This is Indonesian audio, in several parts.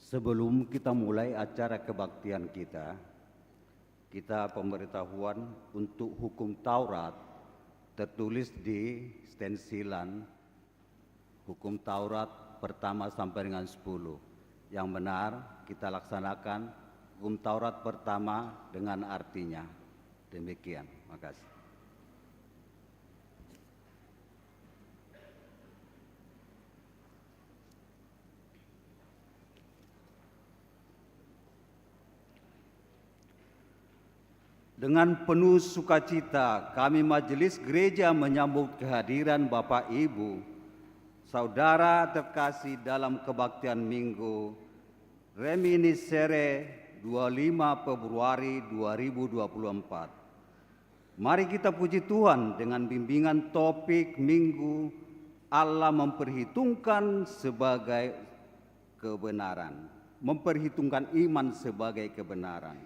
Sebelum kita mulai acara kebaktian kita pemberitahuan untuk hukum Taurat tertulis di stensilan hukum Taurat pertama sampai dengan 10. Yang benar kita laksanakan hukum Taurat pertama dengan artinya. Demikian, makasih. Dengan penuh sukacita kami Majelis Gereja menyambut kehadiran Bapak Ibu, saudara terkasih dalam kebaktian Minggu Reminiscere 25 Februari 2024. Mari kita puji Tuhan dengan bimbingan topik Minggu Allah memperhitungkan sebagai kebenaran, memperhitungkan iman sebagai kebenaran.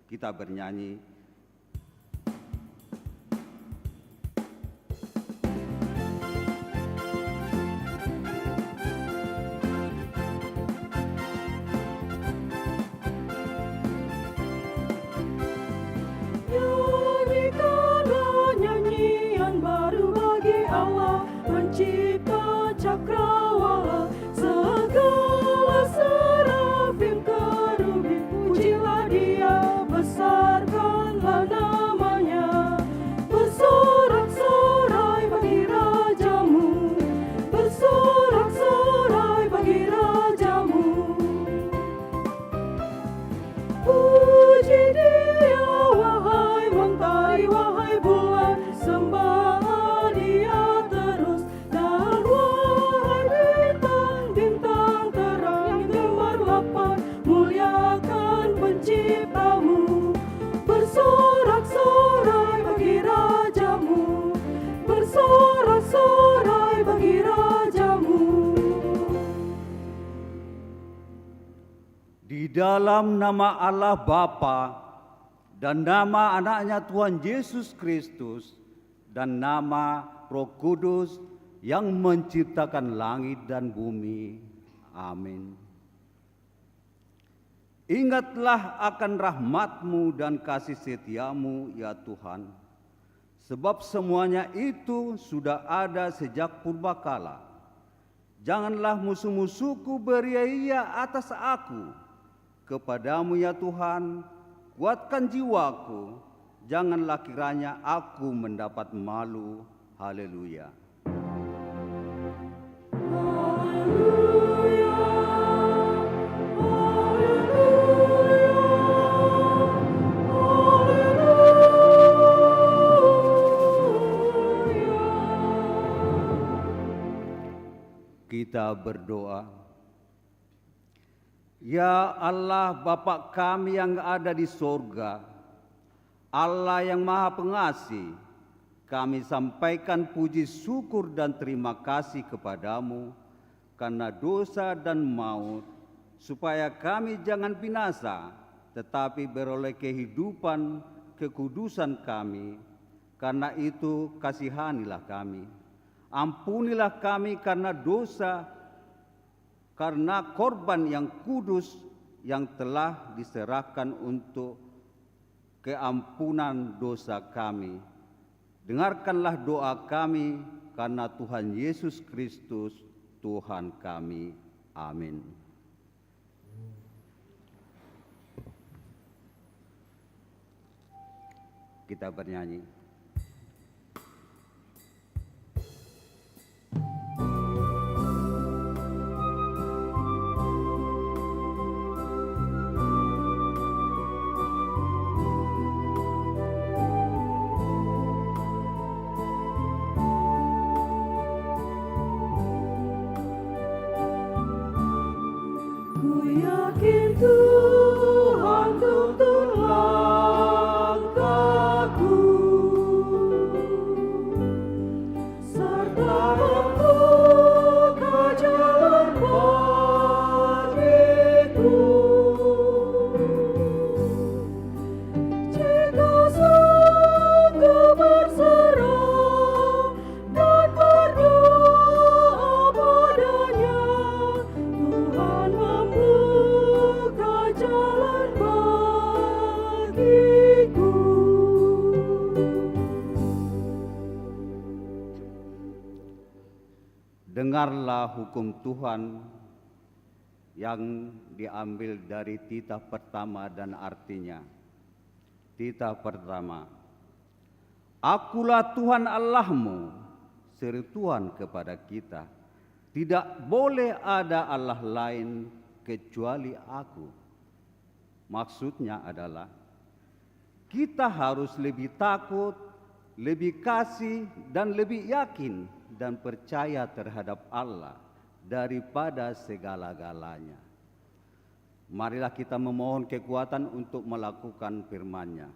Kita bernyanyi. Nyanyikanlah nyanyian baru bagi Allah, pencipta cakrawala, segala serafim kerubim, pujilah Dia, besarkanlah namanya. Bersorak-sorai bagi rajamu, bersorak-sorai bagi rajamu. Puji Dia, wahai mentari, wahai bulan, sembah Dia terus. Dan wahai bintang-bintang terang yang gemerlapan, muliakan penciptamu. Bersorak-sorai bagi rajamu, bersorak-sorai bagi rajamu. Di dalam nama Allah Bapa dan nama anaknya Tuhan Yesus Kristus dan nama Roh Kudus yang menciptakan langit dan bumi. Amin. Ingatlah akan rahmat-Mu dan kasih setia-Mu ya Tuhan, sebab semuanya itu sudah ada sejak purbakala. Janganlah musuh-musuhku beria-ia atas aku. Kepadamu ya Tuhan, kuatkan jiwaku, janganlah kiranya aku mendapat malu. Haleluya. Haleluya, haleluya. Kita berdoa. Ya Allah Bapa kami yang ada di sorga, Allah yang Maha Pengasih, kami sampaikan puji syukur dan terima kasih kepadamu karena dosa dan maut, supaya kami jangan binasa, tetapi beroleh kehidupan kekudusan kami. Karena itu kasihanilah kami, ampunilah kami karena dosa, karena korban yang kudus yang telah diserahkan untuk keampunan dosa kami. Dengarkanlah doa kami karena Tuhan Yesus Kristus Tuhan kami. Amin. Kita bernyanyi. Ku yakin Tuhan tuntun langkahku. dengarlah hukum Tuhan yang diambil dari titah pertama dan artinya. Titah pertama, Akulah Tuhan Allahmu, seruan kepada kita. Tidak boleh ada Allah lain kecuali Aku. Maksudnya adalah kita harus lebih takut, lebih kasih, dan lebih yakin dan percaya terhadap Allah daripada segala-galanya. Marilah kita memohon kekuatan untuk melakukan firman-Nya.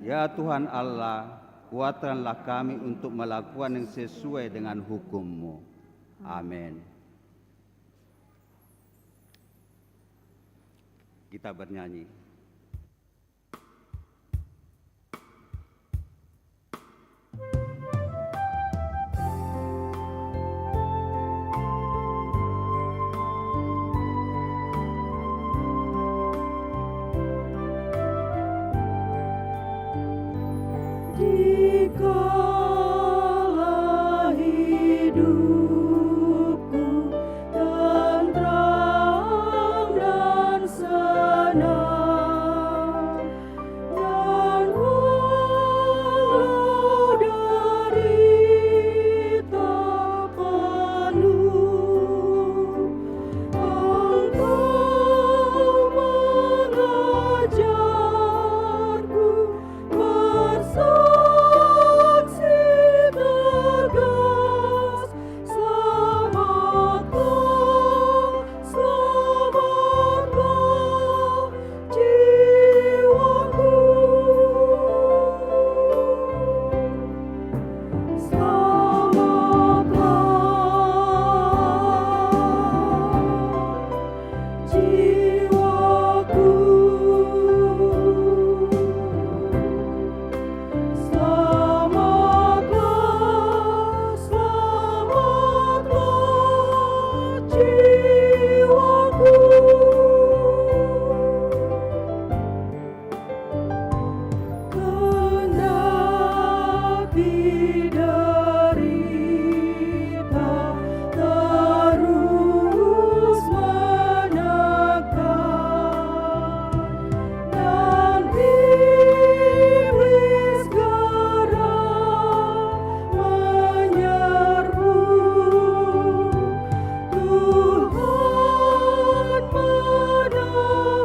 Ya Tuhan Allah, kuatkanlah kami untuk melakukan yang sesuai dengan hukum-Mu. Amin. Kita bernyanyi. Dikala hidupku tenteram dan senang, dan walau derita penuh, Engkau mengajarku bersaksi tegas. Selamatlah, selamatlah jiwaku. Selamatlah jiwaku. Selamatlah, selamatlah jiwaku. Kendati derita terus menekan, dan iblis geram menyerbu, Tuhan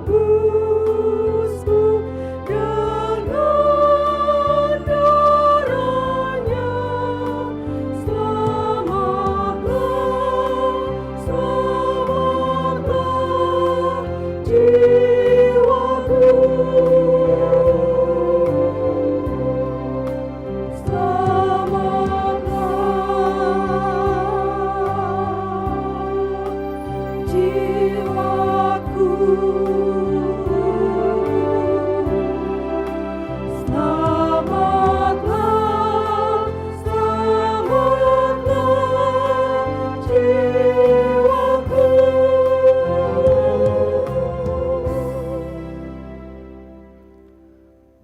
menebusku dengan darah-Nya. Selamatlah, selamatlah jiwaku. Selamatlah jiwaku. Selamatlah, selamatlah jiwaku.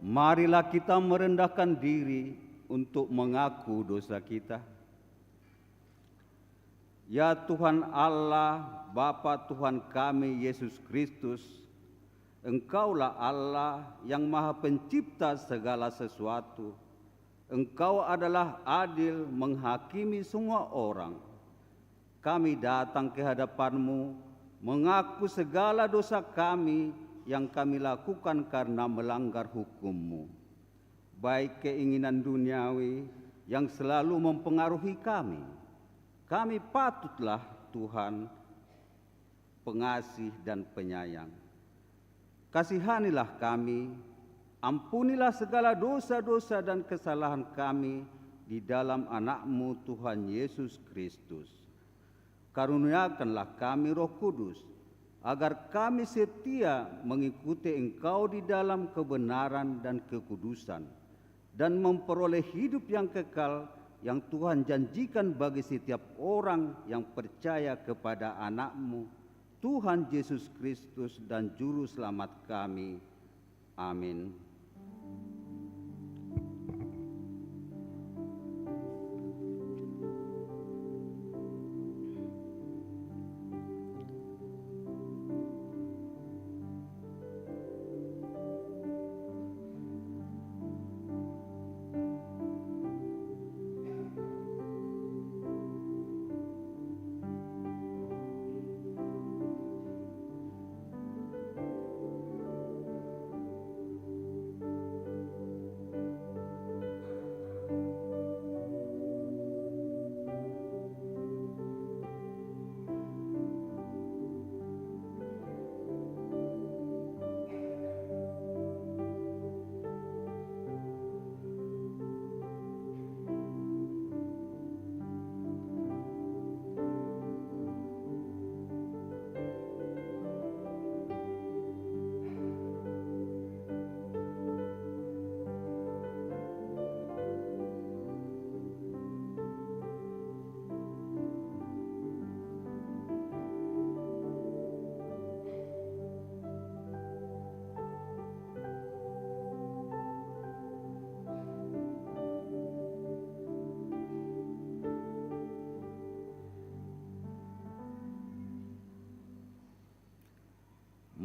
Marilah kita merendahkan diri untuk mengaku dosa kita. Ya Tuhan Allah, Bapa Tuhan kami Yesus Kristus, Engkaulah Allah yang Maha Pencipta segala sesuatu. Engkau adalah adil menghakimi semua orang. Kami datang ke hadapan-Mu mengaku segala dosa kami yang kami lakukan karena melanggar hukum-Mu, baik keinginan duniawi yang selalu mempengaruhi kami. Kami patutlah Tuhan pengasih dan penyayang. Kasihanilah kami, ampunilah segala dosa-dosa dan kesalahan kami di dalam anak-Mu Tuhan Yesus Kristus. Karuniakanlah kami Roh Kudus, agar kami setia mengikuti Engkau di dalam kebenaran dan kekudusan, dan memperoleh hidup yang kekal yang Tuhan janjikan bagi setiap orang yang percaya kepada anak-Mu, Tuhan Yesus Kristus dan Juru Selamat kami. Amin.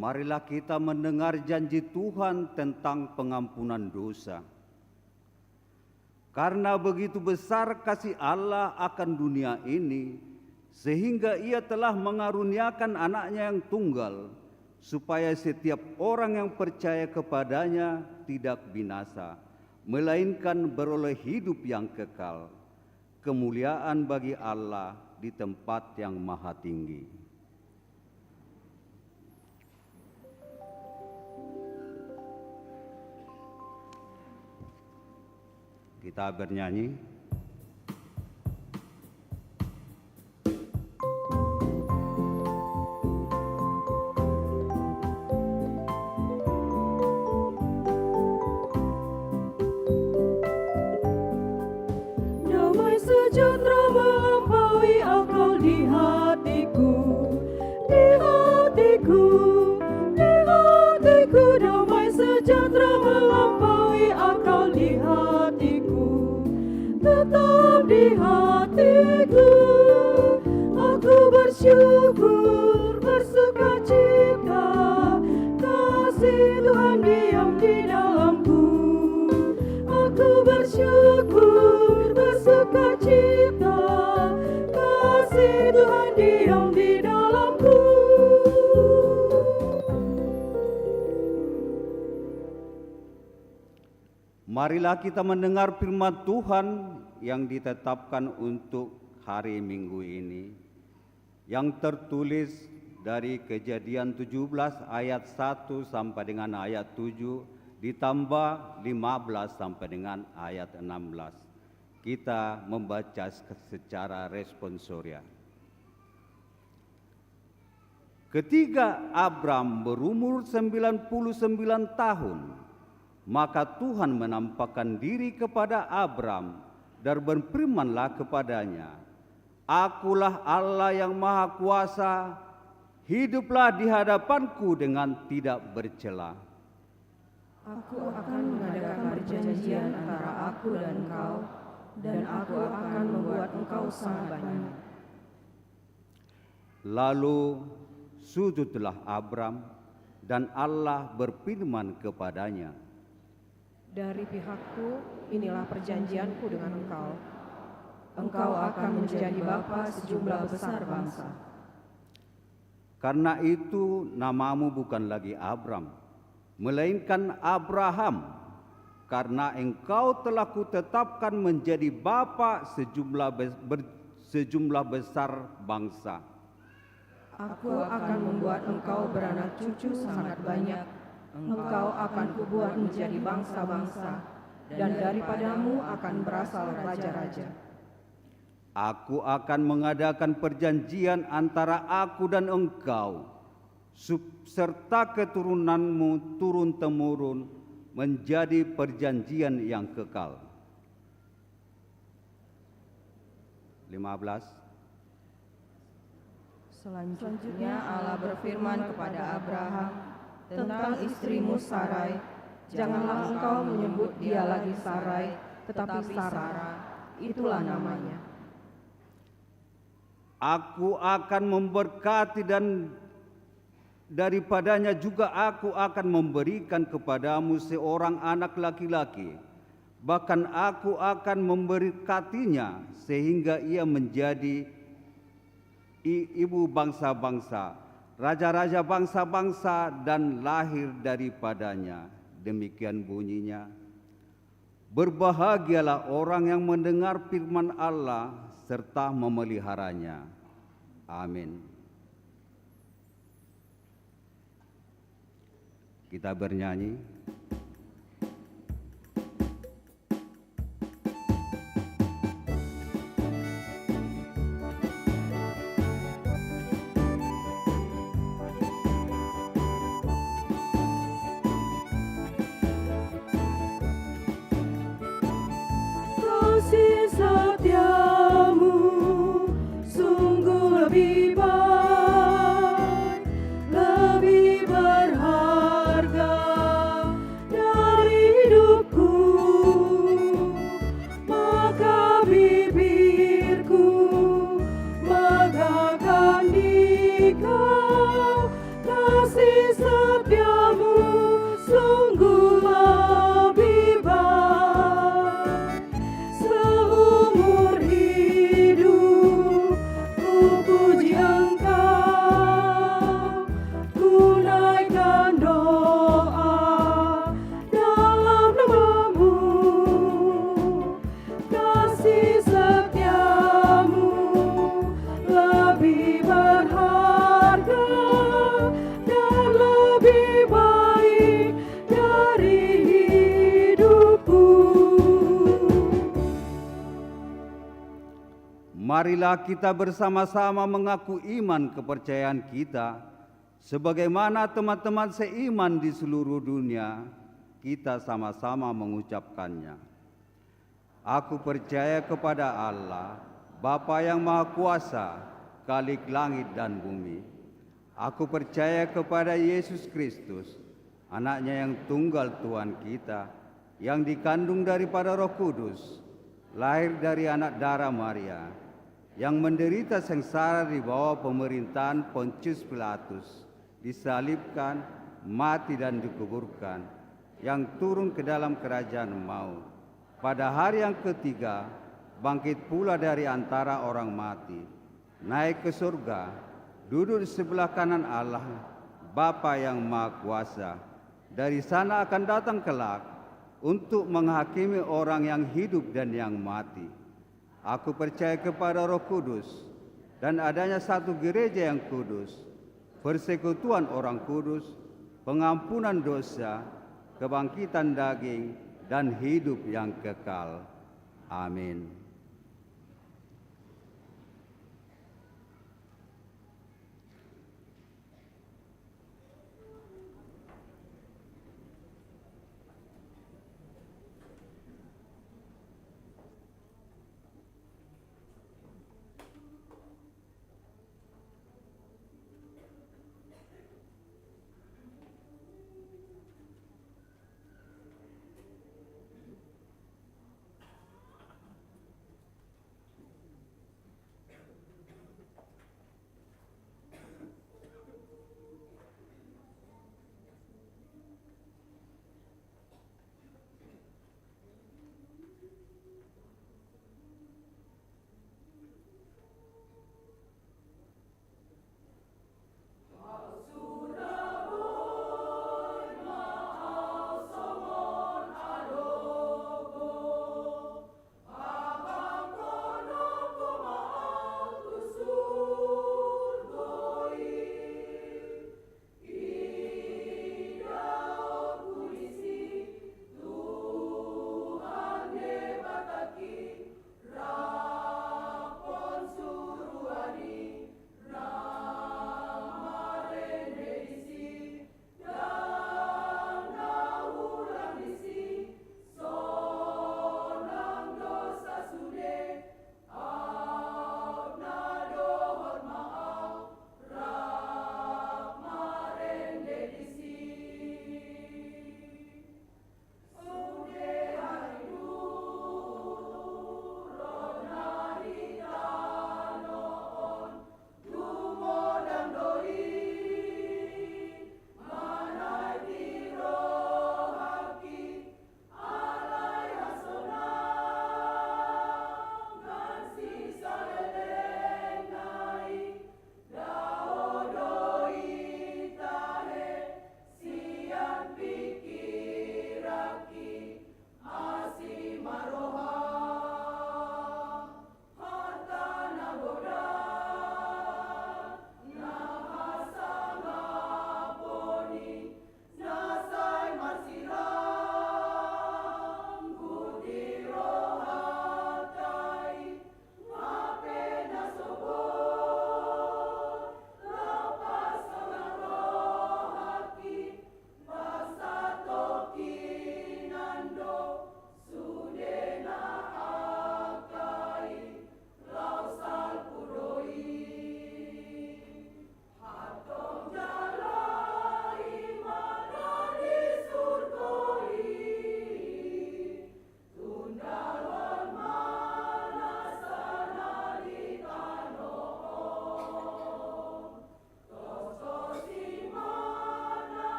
Marilah kita mendengar janji Tuhan tentang pengampunan dosa. Karena begitu besar kasih Allah akan dunia ini, sehingga Ia telah mengaruniakan anaknya yang tunggal, supaya setiap orang yang percaya kepadanya tidak binasa, melainkan beroleh hidup yang kekal. Kemuliaan bagi Allah di tempat yang maha tinggi. Kita bernyanyi. Damai sejahtera melampaui akal di hatiku, di hatiku, di hatiku. Damai sejahtera melampaui akal di hatiku, tetap di hatiku. Aku bersyukur, bersuka cita, kasih Tuhan diam di dalamku. Aku bersyukur, bersuka cita, kasih Tuhan diam di dalamku. Marilah kita mendengar firman Tuhan yang ditetapkan untuk hari Minggu ini, yang tertulis dari Kejadian 17 ayat 1 sampai dengan ayat 7, ditambah 15 sampai dengan ayat 16. Kita membaca secara responsoria. Ketika Abram berumur 99 tahun, maka Tuhan menampakkan diri kepada Abram dan berfirmanlah kepadanya, "Akulah Allah yang Maha Kuasa, hiduplah di hadapanku dengan tidak bercela." Aku akan mengadakan perjanjian antara aku dan engkau, dan aku akan membuat engkau sangat banyak. Lalu sujudlah Abram, dan Allah berfirman kepadanya, Dari pihakku, inilah perjanjianku dengan engkau. Engkau akan menjadi bapa sejumlah besar bangsa. "Karena itu namamu bukan lagi Abram, melainkan Abraham, karena engkau telah kutetapkan menjadi bapa sejumlah besar bangsa." Aku akan membuat engkau beranak cucu sangat banyak. Engkau akan kubuat menjadi bangsa-bangsa, dan daripadamu akan berasal raja-raja. "Aku akan mengadakan perjanjian antara aku dan engkau, serta keturunanmu turun-temurun, menjadi perjanjian yang kekal." 15. Selanjutnya Allah berfirman kepada Abraham tentang istrimu Sarai, janganlah engkau menyebut dia lagi Sarai, tetapi Sarah, itulah namanya. "Aku akan memberkati dan daripadanya juga aku akan memberikan kepadamu seorang anak laki-laki. Bahkan aku akan memberkatinya sehingga ia menjadi ibu bangsa-bangsa, raja-raja bangsa-bangsa dan lahir daripadanya." Demikian bunyinya. Berbahagialah orang yang mendengar firman Allah serta memeliharanya. Amin. Kita bernyanyi. Kasih setiamu sungguh lebih baik, lebih berharga dari hidupku. Maka bibirku mengagakkan di kau, kasih marilah kita bersama-sama mengaku iman kepercayaan kita, sebagaimana teman-teman seiman di seluruh dunia, kita sama-sama mengucapkannya. Aku percaya kepada Allah, Bapa yang Maha Kuasa, Khalik langit dan bumi. Aku percaya kepada Yesus Kristus, Anaknya yang tunggal Tuhan kita, yang dikandung daripada Roh Kudus, lahir dari anak darah Maria, yang menderita sengsara di bawah pemerintahan Pontius Pilatus, disalibkan, mati dan dikuburkan, yang turun ke dalam kerajaan maut. Pada hari yang ketiga, bangkit pula dari antara orang mati, naik ke surga, duduk di sebelah kanan Allah, Bapa yang Maha Kuasa. Dari sana akan datang kelak untuk menghakimi orang yang hidup dan yang mati. Aku percaya kepada Roh Kudus dan adanya satu gereja yang kudus, persekutuan orang kudus, pengampunan dosa, kebangkitan daging, dan hidup yang kekal. Amin.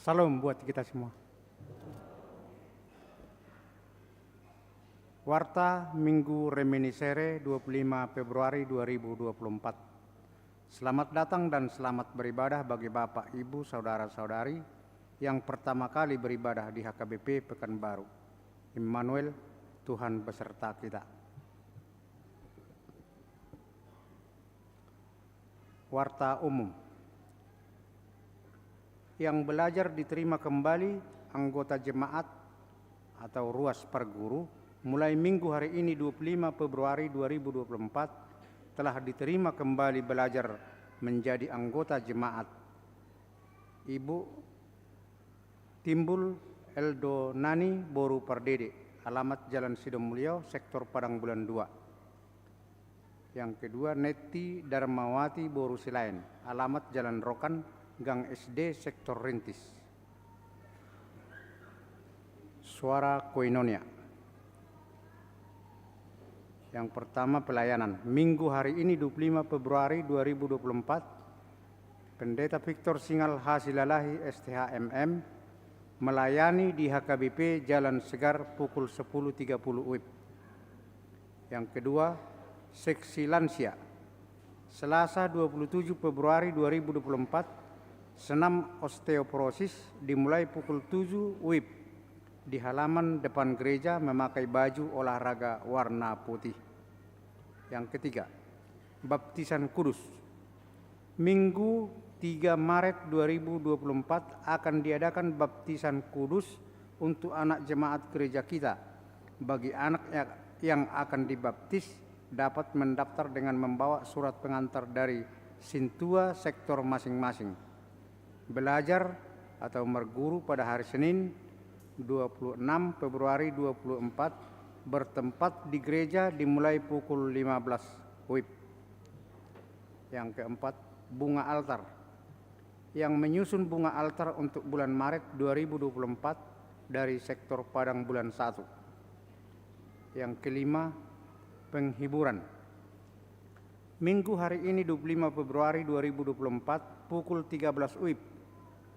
Salam buat kita semua. Warta Minggu Reminiscere 25 Februari 2024. Selamat datang dan selamat beribadah bagi Bapak, Ibu, Saudara-saudari yang pertama kali beribadah di HKBP Pekanbaru. Immanuel, Tuhan beserta kita. Warta umum. Yang belajar diterima kembali anggota jemaat atau ruas perguru mulai minggu hari ini 25 Februari 2024 telah diterima kembali belajar menjadi anggota jemaat. Ibu Timbul Eldo Nani Boru Pardede, alamat Jalan Sidomulyo, Sektor Padang Bulan 2. Yang kedua, Neti Darmawati Boru Silain, alamat Jalan Rokan, Gang SD, Sektor Rintis. Suara Koinonia. Yang pertama, pelayanan. Minggu hari ini 25 Februari 2024, Pendeta Victor Singal Hasilalahi STHMM melayani di HKBP Jalan Segar pukul 10.30 WIB. Yang kedua, Seksi Lansia. Selasa 27 Februari 2024, senam osteoporosis dimulai pukul 7 WIB di halaman depan gereja memakai baju olahraga warna putih. Yang ketiga, baptisan kudus. Minggu 3 Maret 2024 akan diadakan baptisan kudus untuk anak jemaat gereja kita. Bagi anak yang akan dibaptis dapat mendaftar dengan membawa surat pengantar dari Sintua sektor masing-masing. Belajar atau berguru pada hari Senin 26 Februari 2024 bertempat di gereja dimulai pukul 15 WIB. Yang keempat, bunga altar. Yang menyusun bunga altar untuk bulan Maret 2024 dari sektor Padang Bulan 1. Yang kelima, penghiburan. Minggu hari ini 25 Februari 2024 pukul 13 WIB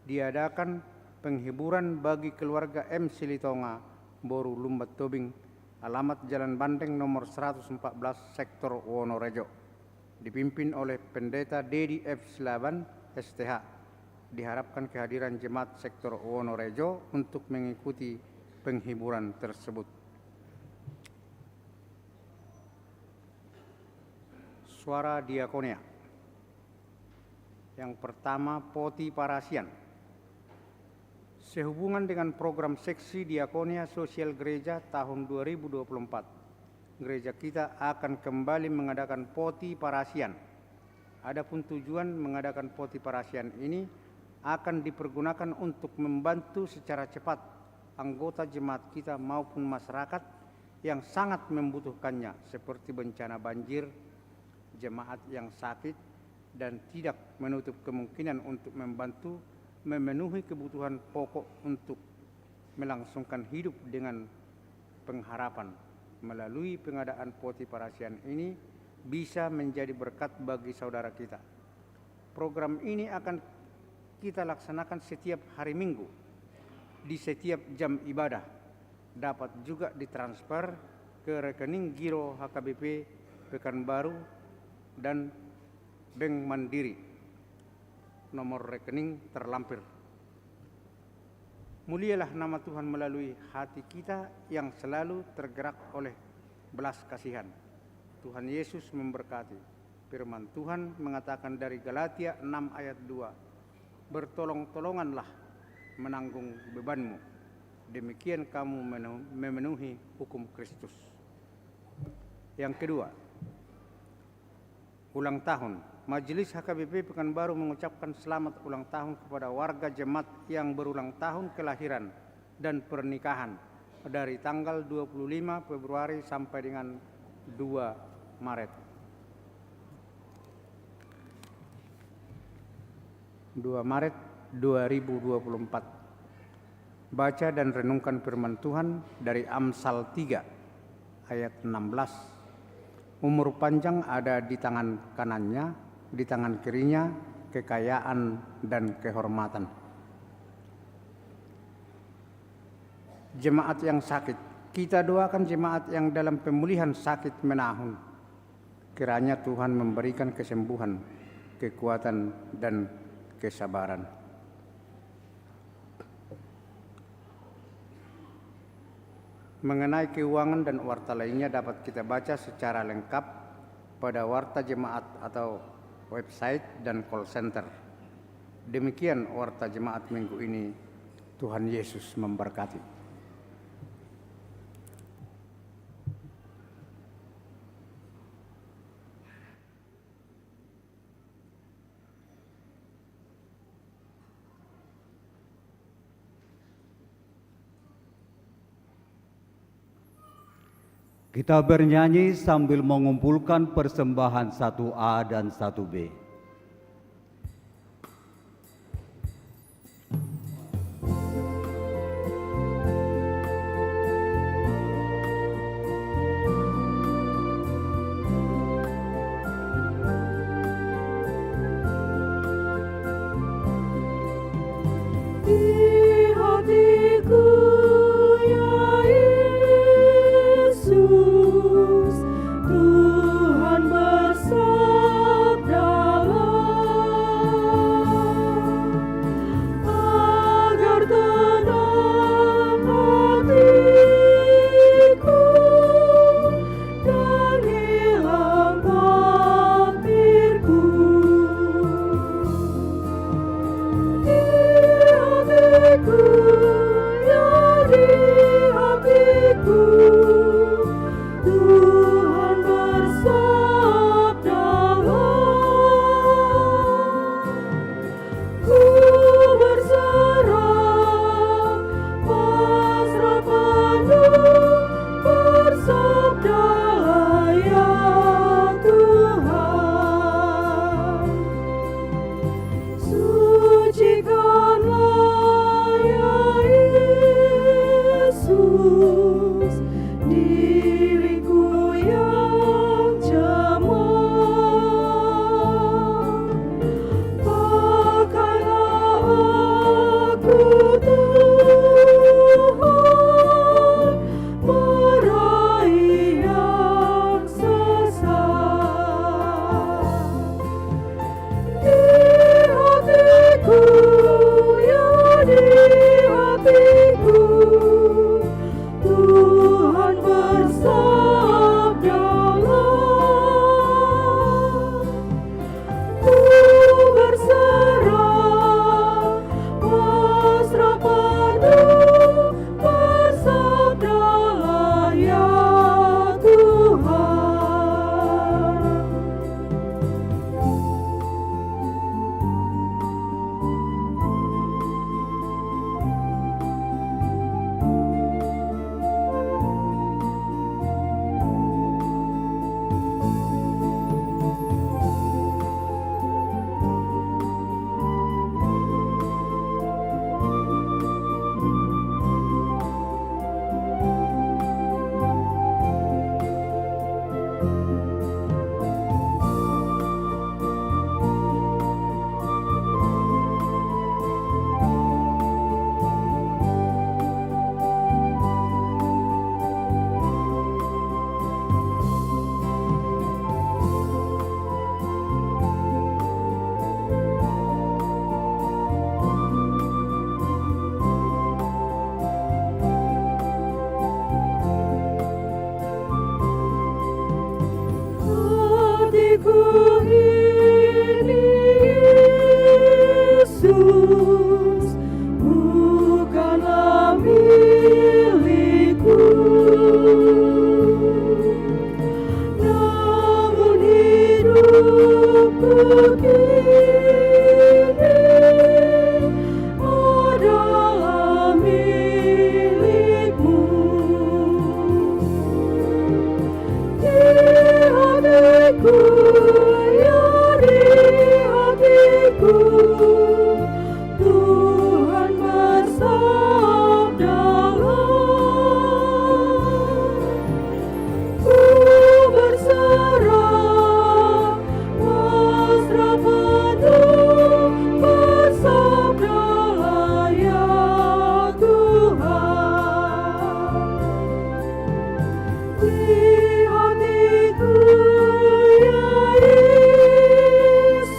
diadakan penghiburan bagi keluarga M. Silitonga, Boru Lumbat Tobing, alamat Jalan Bandeng nomor 114, Sektor Wonorejo, dipimpin oleh Pendeta Dedi F. Silaban, STH. Diharapkan kehadiran jemaat Sektor Wonorejo untuk mengikuti penghiburan tersebut. Suara diakonia. Yang pertama, Poti Parasian. Sehubungan dengan program seksi diakonia sosial gereja tahun 2024, gereja kita akan kembali mengadakan Poti Parasian. Adapun tujuan mengadakan Poti Parasian ini akan dipergunakan untuk membantu secara cepat anggota jemaat kita maupun masyarakat yang sangat membutuhkannya, seperti bencana banjir, jemaat yang sakit, dan tidak menutup kemungkinan untuk membantu memenuhi kebutuhan pokok untuk melangsungkan hidup dengan pengharapan. Melalui pengadaan Poti Parasian ini bisa menjadi berkat bagi saudara kita. Program ini akan kita laksanakan setiap hari Minggu di setiap jam ibadah. Dapat juga ditransfer ke rekening giro HKBP Pekanbaru dan Bank Mandiri. Nomor rekening terlampir. Mulialah nama Tuhan melalui hati kita yang selalu tergerak oleh belas kasihan. Tuhan Yesus memberkati. Firman Tuhan mengatakan dari Galatia 6 ayat 2, bertolong-tolonganlah menanggung bebanmu, demikian kamu memenuhi hukum Kristus. Yang kedua, ulang tahun. Majelis HKBP Pekanbaru mengucapkan selamat ulang tahun kepada warga jemaat yang berulang tahun kelahiran dan pernikahan dari tanggal 25 Februari sampai dengan 2 Maret. 2 Maret 2024. Baca dan renungkan firman Tuhan dari Amsal 3 ayat 16. Umur panjang ada di tangan kanannya, di tangan kirinya kekayaan dan kehormatan. jemaat yang sakit. Kita doakan jemaat yang dalam pemulihan sakit menahun. Kiranya Tuhan memberikan kesembuhan, kekuatan, dan kesabaran. Mengenai keuangan dan warta lainnya dapat kita baca secara lengkap pada warta jemaat atau website dan call center. Demikian warta jemaat minggu ini. Tuhan Yesus memberkati. Kita bernyanyi sambil mengumpulkan persembahan 1A dan 1B. Di hatiku ya Yesus, Tuhan bersabda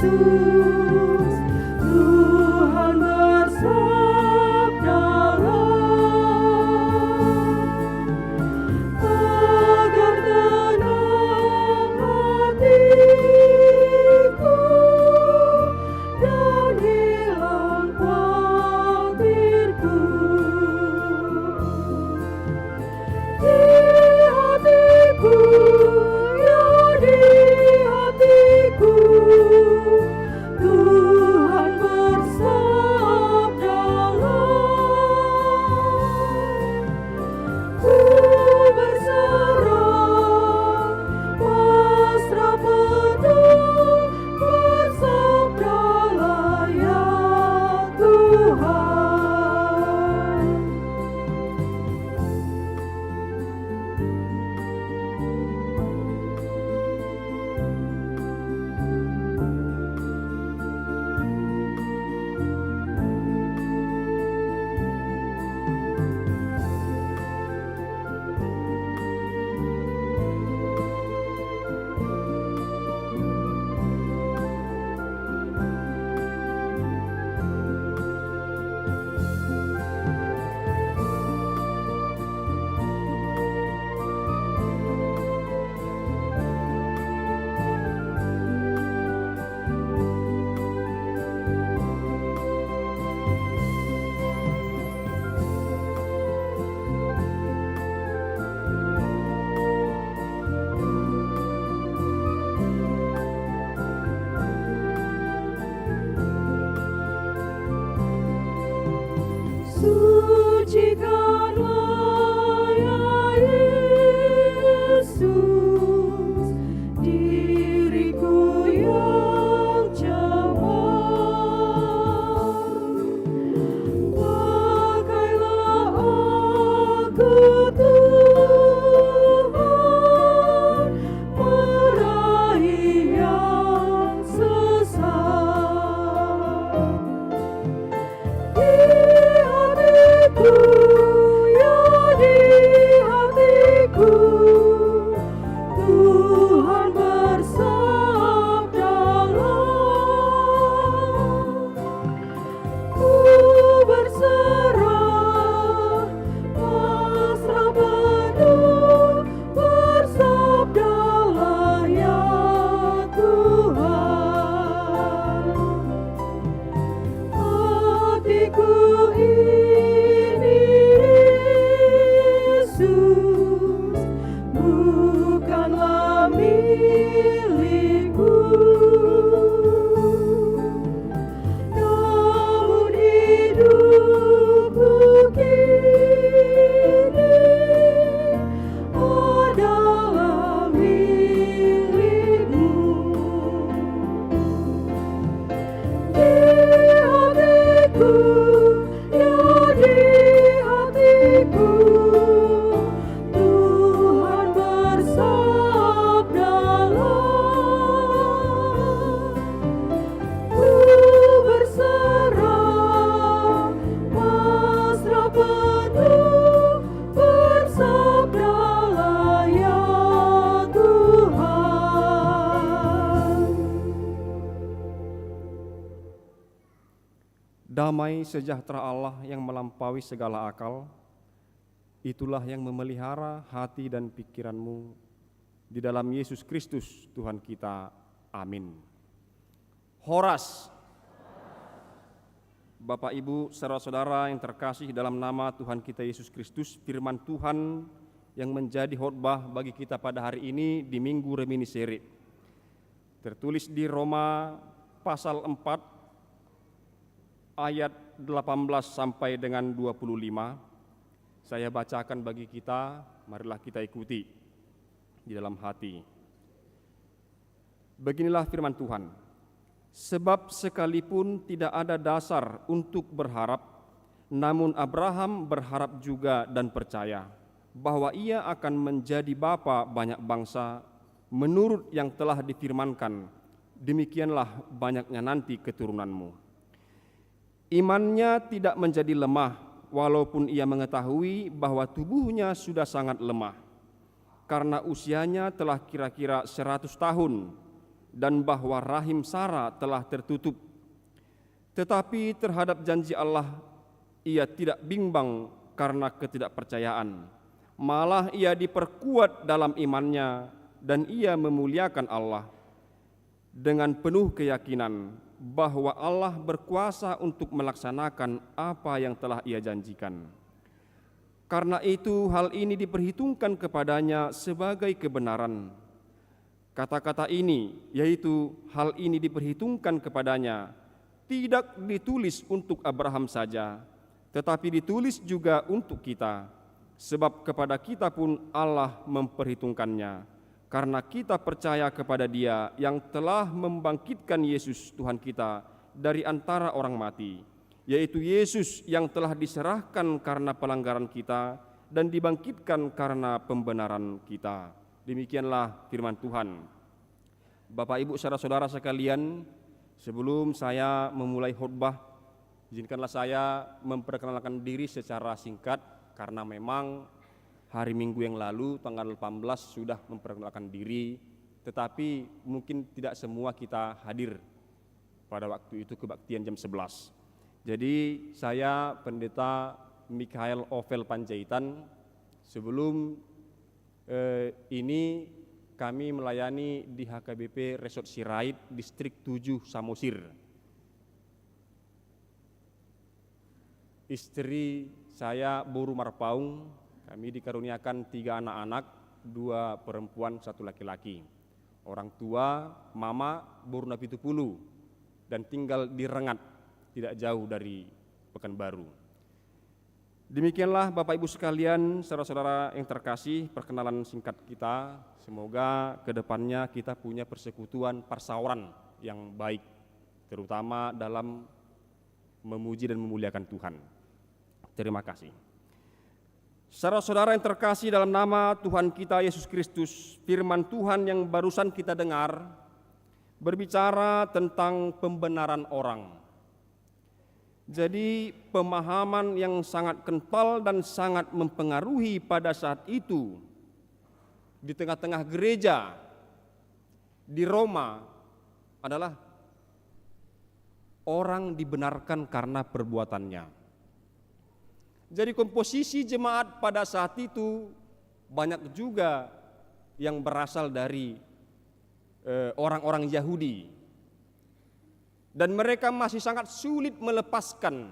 Yesus, Tuhan bersabdalah, agar tenang hatiku dan hilang khawatirku. Di hatiku, ya di hatiku, Tuhan bersabdalah. Ku berserah, pasrah penuh, bersabdalah ya Tuhan. Sucikanlah ya Yesus diriku yang cemar. Pakailah aku Tuhan, meraih yang sesat. Di hatiku, ya di hatiku, Tuhan bersabdalah. Ku berserah, pasrah penuh, bersabdalah ya Tuhan. Hatiku ini Yesus, bukanlah milikku, namun hidupku kini adalah milik-Mu. Di hatiku, ya di hatiku, Tuhan bersabdalah. Ku berserah, pasrah penuh, bersabdalah ya Tuhan. Damai sejahtera Allah yang melampaui segala akal, itulah yang memelihara hati dan pikiranmu di dalam Yesus Kristus Tuhan kita. Amin. Horas. Bapak, Ibu, saudara-saudara yang terkasih dalam nama Tuhan kita Yesus Kristus, firman Tuhan yang menjadi khotbah bagi kita pada hari ini di Minggu Reminiscere tertulis di Roma pasal 4 ayat 18 sampai dengan 25. Saya bacakan bagi kita, marilah kita ikuti di dalam hati. Beginilah firman Tuhan. Sebab sekalipun tidak ada dasar untuk berharap, namun Abraham berharap juga dan percaya bahwa ia akan menjadi bapa banyak bangsa menurut yang telah difirmankan, demikianlah banyaknya nanti keturunanmu. Imannya tidak menjadi lemah, walaupun ia mengetahui bahwa tubuhnya sudah sangat lemah, karena usianya telah kira-kira 100 tahun, dan bahwa rahim Sara telah tertutup. Tetapi terhadap janji Allah ia tidak bimbang karena ketidakpercayaan. Malah ia diperkuat dalam imannya dan ia memuliakan Allah dengan penuh keyakinan bahwa Allah berkuasa untuk melaksanakan apa yang telah ia janjikan. Karena itu hal ini diperhitungkan kepadanya sebagai kebenaran. Kata-kata ini, yaitu hal ini diperhitungkan kepadanya, tidak ditulis untuk Abraham saja, tetapi ditulis juga untuk kita, sebab kepada kita pun Allah memperhitungkannya, karena kita percaya kepada Dia yang telah membangkitkan Yesus Tuhan kita dari antara orang mati, yaitu Yesus yang telah diserahkan karena pelanggaran kita dan dibangkitkan karena pembenaran kita. Demikianlah firman Tuhan. Bapak Ibu saudara-saudara sekalian, sebelum saya memulai khotbah, izinkanlah saya memperkenalkan diri secara singkat karena memang hari Minggu yang lalu tanggal 18 sudah memperkenalkan diri, tetapi mungkin tidak semua kita hadir pada waktu itu kebaktian jam 11. Jadi saya Pendeta Mikhael Ovel Panjaitan. Sebelum ini kami melayani di HKBP Resort Sirait, Distrik 7 Samosir. Istri saya Boru Marpaung, kami dikaruniakan 3 anak-anak, 2 perempuan, 1 laki-laki. Orang tua Mama Boru Napitupulu dan tinggal di Rengat, tidak jauh dari Pekanbaru. Demikianlah Bapak Ibu sekalian, saudara-saudara yang terkasih, perkenalan singkat kita. Semoga kedepannya kita punya persekutuan persauran yang baik, terutama dalam memuji dan memuliakan Tuhan. Terima kasih. Saudara-saudara yang terkasih, dalam nama Tuhan kita Yesus Kristus, firman Tuhan yang barusan kita dengar berbicara tentang pembenaran orang. Jadi pemahaman yang sangat kental dan sangat mempengaruhi pada saat itu di tengah-tengah gereja di Roma adalah orang dibenarkan karena perbuatannya. Jadi komposisi jemaat pada saat itu banyak juga yang berasal dari orang-orang Yahudi. Dan mereka masih sangat sulit melepaskan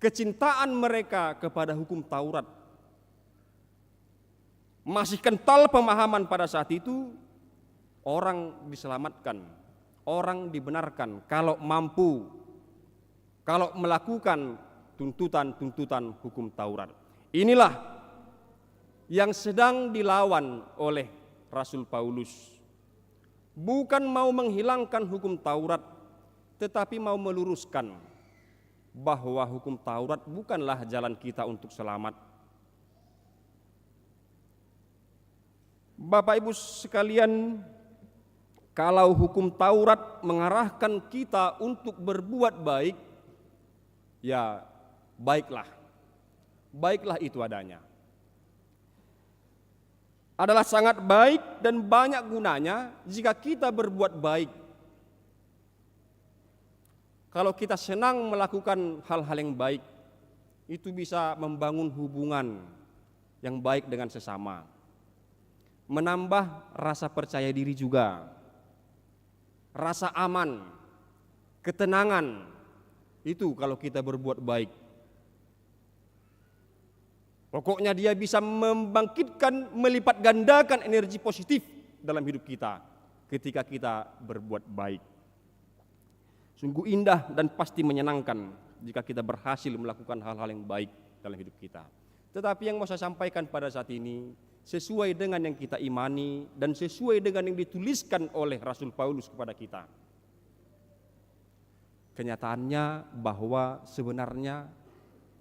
kecintaan mereka kepada hukum Taurat. Masih kental pemahaman pada saat itu, orang diselamatkan, orang dibenarkan kalau mampu, kalau melakukan tuntutan-tuntutan hukum Taurat. Inilah yang sedang dilawan oleh Rasul Paulus. Bukan mau menghilangkan hukum Taurat, tetapi mau meluruskan bahwa hukum Taurat bukanlah jalan kita untuk selamat. Bapak Ibu sekalian, kalau hukum Taurat mengarahkan kita untuk berbuat baik, ya baiklah. Baiklah itu adanya. Adalah sangat baik dan banyak gunanya jika kita berbuat baik. Kalau kita senang melakukan hal-hal yang baik, itu bisa membangun hubungan yang baik dengan sesama. Menambah rasa percaya diri juga, rasa aman, ketenangan, itu kalau kita berbuat baik. Pokoknya dia bisa membangkitkan, melipat gandakan energi positif dalam hidup kita ketika kita berbuat baik. Sungguh indah dan pasti menyenangkan jika kita berhasil melakukan hal-hal yang baik dalam hidup kita. Tetapi yang mau saya sampaikan pada saat ini, sesuai dengan yang kita imani dan sesuai dengan yang dituliskan oleh Rasul Paulus kepada kita. Kenyataannya bahwa sebenarnya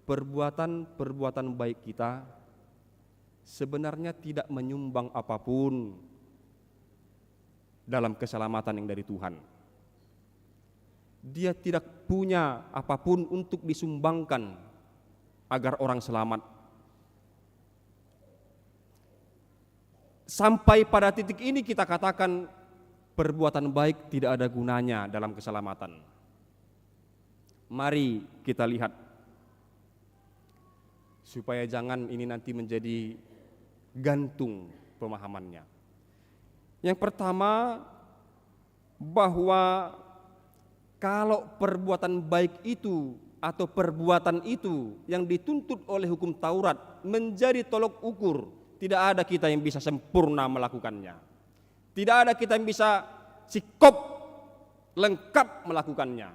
perbuatan-perbuatan baik kita sebenarnya tidak menyumbang apapun dalam keselamatan yang dari Tuhan. Dia tidak punya apapun untuk disumbangkan agar orang selamat. Sampai pada titik ini kita katakan perbuatan baik tidak ada gunanya dalam keselamatan. Mari kita lihat, supaya jangan ini nanti menjadi gantung pemahamannya. Yang pertama, bahwa kalau perbuatan baik itu atau perbuatan itu yang dituntut oleh hukum Taurat menjadi tolok ukur, tidak ada kita yang bisa sempurna melakukannya. Tidak ada kita yang bisa sikop lengkap melakukannya.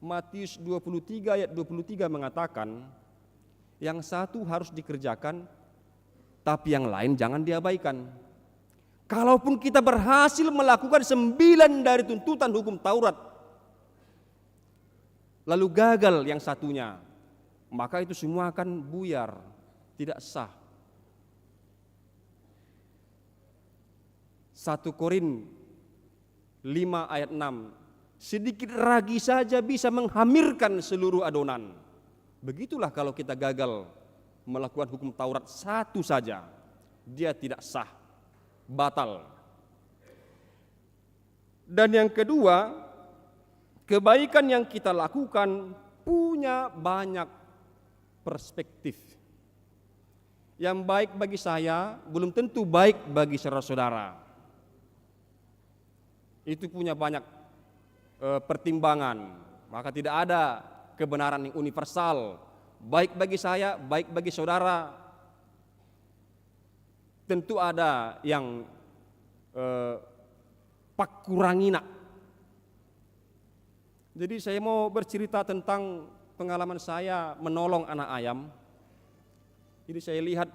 Matius 23 ayat 23 mengatakan, yang satu harus dikerjakan, tapi yang lain jangan diabaikan. Kalaupun kita berhasil melakukan 9 dari tuntutan hukum Taurat, lalu gagal yang satunya, maka itu semua akan buyar, tidak sah. 1 Korin 5 ayat 6, sedikit ragi saja bisa menghamirkan seluruh adonan. Begitulah kalau kita gagal melakukan hukum Taurat satu saja, dia tidak sah, batal. Dan yang kedua, kebaikan yang kita lakukan punya banyak perspektif. Yang baik bagi saya belum tentu baik bagi saudara-saudara. Itu punya banyak pertimbangan, maka tidak ada kebenaran yang universal. Baik bagi saya, baik bagi saudara. Tentu ada yang pakurangina. Jadi saya mau bercerita tentang pengalaman saya menolong anak ayam. Jadi saya lihat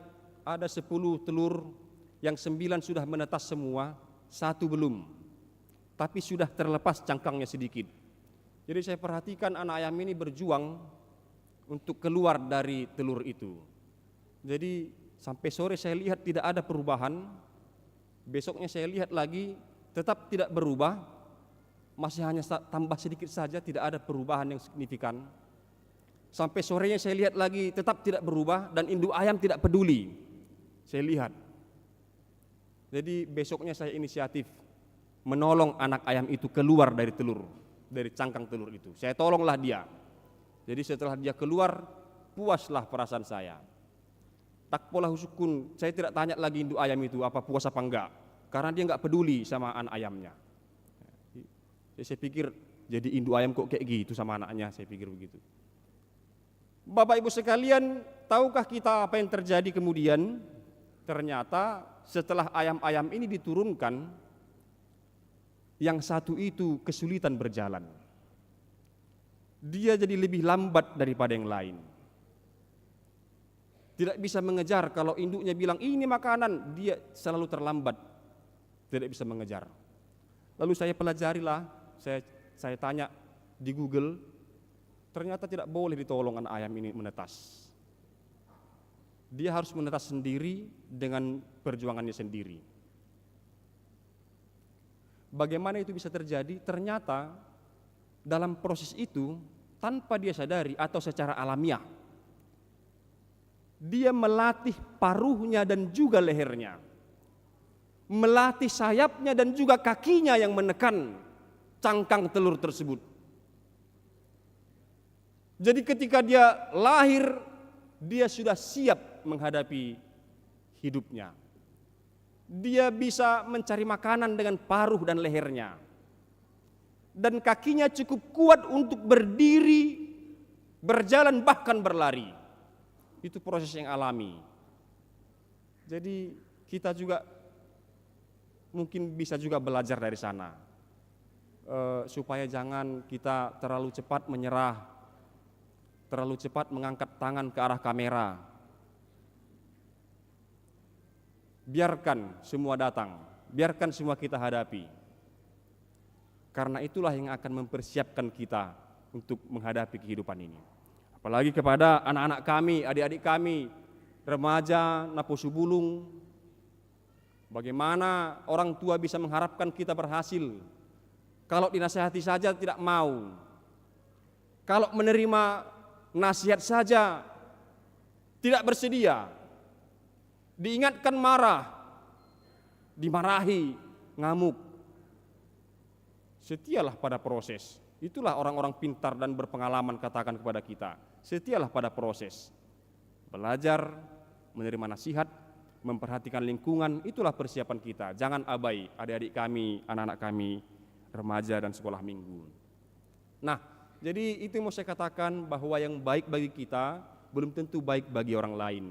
ada 10 telur, yang 9 sudah menetas semua, 1 belum. Tapi sudah terlepas cangkangnya sedikit. Jadi saya perhatikan anak ayam ini berjuang untuk keluar dari telur itu. Jadi sampai sore saya lihat tidak ada perubahan. Besoknya saya lihat lagi tetap tidak berubah. Masih hanya tambah sedikit saja, tidak ada perubahan yang signifikan. Sampai sorenya saya lihat lagi tetap tidak berubah dan induk ayam tidak peduli. Saya lihat. Jadi besoknya saya inisiatif menolong anak ayam itu keluar dari telur, dari cangkang telur itu. Saya tolonglah dia. Jadi setelah dia keluar, puaslah perasaan saya. Tak pola husukun, saya tidak tanya lagi induk ayam itu apa puas apa enggak, karena dia enggak peduli sama anak ayamnya. Saya pikir jadi induk ayam kok kayak gitu sama anaknya, saya pikir begitu. Bapak Ibu sekalian, tahukah kita apa yang terjadi kemudian? Ternyata setelah ayam-ayam ini diturunkan, yang satu itu kesulitan berjalan. Dia jadi lebih lambat daripada yang lain. Tidak bisa mengejar, kalau induknya bilang ini makanan, dia selalu terlambat. Tidak bisa mengejar. Lalu saya pelajarilah, saya tanya di Google, ternyata tidak boleh ditolong anak ayam ini menetas. Dia harus menetas sendiri dengan perjuangannya sendiri. Bagaimana itu bisa terjadi? Ternyata dalam proses itu tanpa dia sadari atau secara alamiah, dia melatih paruhnya dan juga lehernya, melatih sayapnya dan juga kakinya yang menekan cangkang telur tersebut. Jadi ketika dia lahir, dia sudah siap menghadapi hidupnya. Dia bisa mencari makanan dengan paruh dan lehernya. Dan kakinya cukup kuat untuk berdiri, berjalan bahkan berlari. Itu proses yang alami. Jadi kita juga mungkin bisa juga belajar dari sana. Supaya jangan kita terlalu cepat menyerah, terlalu cepat mengangkat tangan ke arah kamera. Biarkan semua datang, biarkan semua kita hadapi. Karena itulah yang akan mempersiapkan kita untuk menghadapi kehidupan ini. Apalagi kepada anak-anak kami, adik-adik kami, remaja, naposu bulung. Bagaimana orang tua bisa mengharapkan kita berhasil kalau dinasihati saja tidak mau, kalau menerima nasihat saja tidak bersedia, diingatkan marah, dimarahi, ngamuk. Setialah pada proses. Itulah orang-orang pintar dan berpengalaman katakan kepada kita. Setialah pada proses. Belajar, menerima nasihat, memperhatikan lingkungan, itulah persiapan kita. Jangan abai adik-adik kami, anak-anak kami, remaja dan sekolah minggu. Nah, jadi itu yang mau saya katakan, bahwa yang baik bagi kita belum tentu baik bagi orang lain.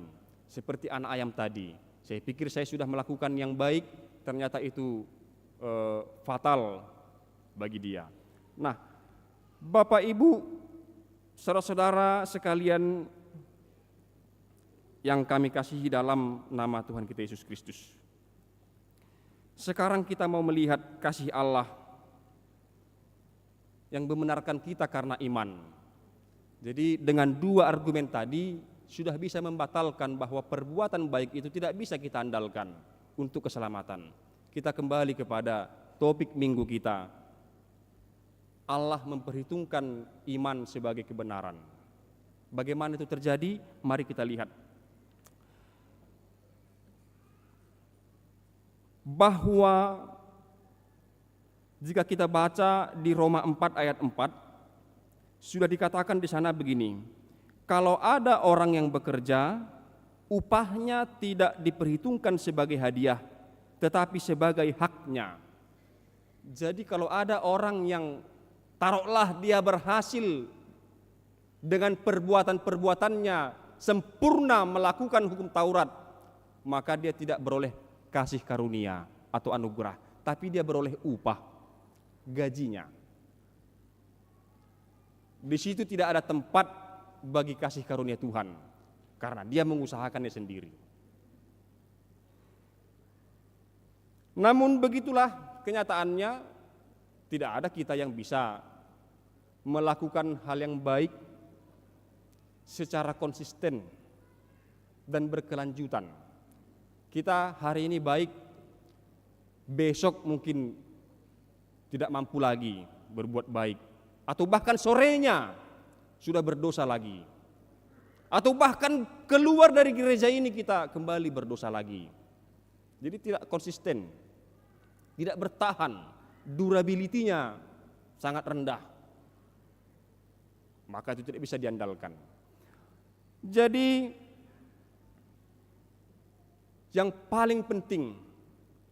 Seperti anak ayam tadi. Saya pikir saya sudah melakukan yang baik, ternyata itu fatal bagi dia. Nah, Bapak Ibu, saudara-saudara sekalian yang kami kasihi dalam nama Tuhan kita Yesus Kristus. Sekarang kita mau melihat kasih Allah yang membenarkan kita karena iman. Jadi dengan dua argumen tadi sudah bisa membatalkan bahwa perbuatan baik itu tidak bisa kita andalkan untuk keselamatan. Kita kembali kepada topik minggu kita. Allah memperhitungkan iman sebagai kebenaran. Bagaimana itu terjadi? Mari kita lihat. Bahwa jika kita baca di Roma 4 ayat 4, sudah dikatakan di sana begini, kalau ada orang yang bekerja, upahnya tidak diperhitungkan sebagai hadiah, tetapi sebagai haknya. Jadi kalau ada orang yang taruhlah dia berhasil dengan perbuatan-perbuatannya sempurna melakukan hukum Taurat, maka dia tidak beroleh kasih karunia atau anugerah, tapi dia beroleh upah, gajinya. Di situ tidak ada tempat bagi kasih karunia Tuhan, karena dia mengusahakannya sendiri. Namun begitulah kenyataannya, tidak ada kita yang bisa melakukan hal yang baik secara konsisten dan berkelanjutan. Kita hari ini baik, besok mungkin tidak mampu lagi berbuat baik, atau bahkan sorenya sudah berdosa lagi, atau bahkan keluar dari gereja ini kita kembali berdosa lagi. Jadi tidak konsisten, tidak bertahan, durability-nya sangat rendah, maka itu tidak bisa diandalkan. Jadi yang paling penting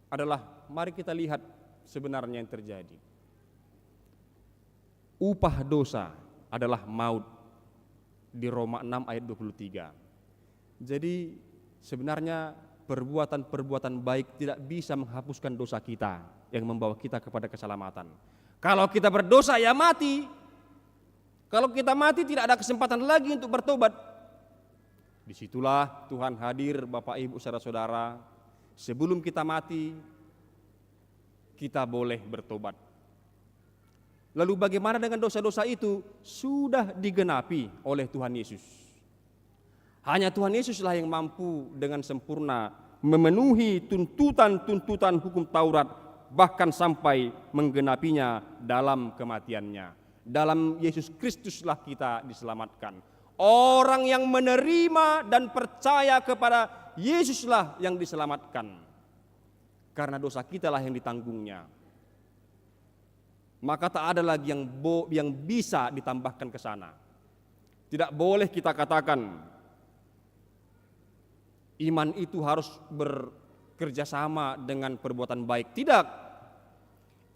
adalah mari kita lihat sebenarnya yang terjadi. Upah dosa adalah maut di Roma 6 ayat 23. Jadi sebenarnya perbuatan-perbuatan baik tidak bisa menghapuskan dosa kita yang membawa kita kepada keselamatan. Kalau kita berdosa ya mati. Kalau kita mati tidak ada kesempatan lagi untuk bertobat. Disitulah Tuhan hadir, Bapak Ibu saudara-saudara. Sebelum kita mati, kita boleh bertobat. Lalu bagaimana dengan dosa-dosa itu? Sudah digenapi oleh Tuhan Yesus. Hanya Tuhan Yesuslah yang mampu dengan sempurna memenuhi tuntutan-tuntutan hukum Taurat, bahkan sampai menggenapinya dalam kematiannya. Dalam Yesus Kristuslah kita diselamatkan. Orang yang menerima dan percaya kepada Yesuslah yang diselamatkan. Karena dosa kitalah yang ditanggungnya. Maka tak ada lagi yang bisa ditambahkan ke sana. Tidak boleh kita katakan iman itu harus bekerja sama dengan perbuatan baik. Tidak.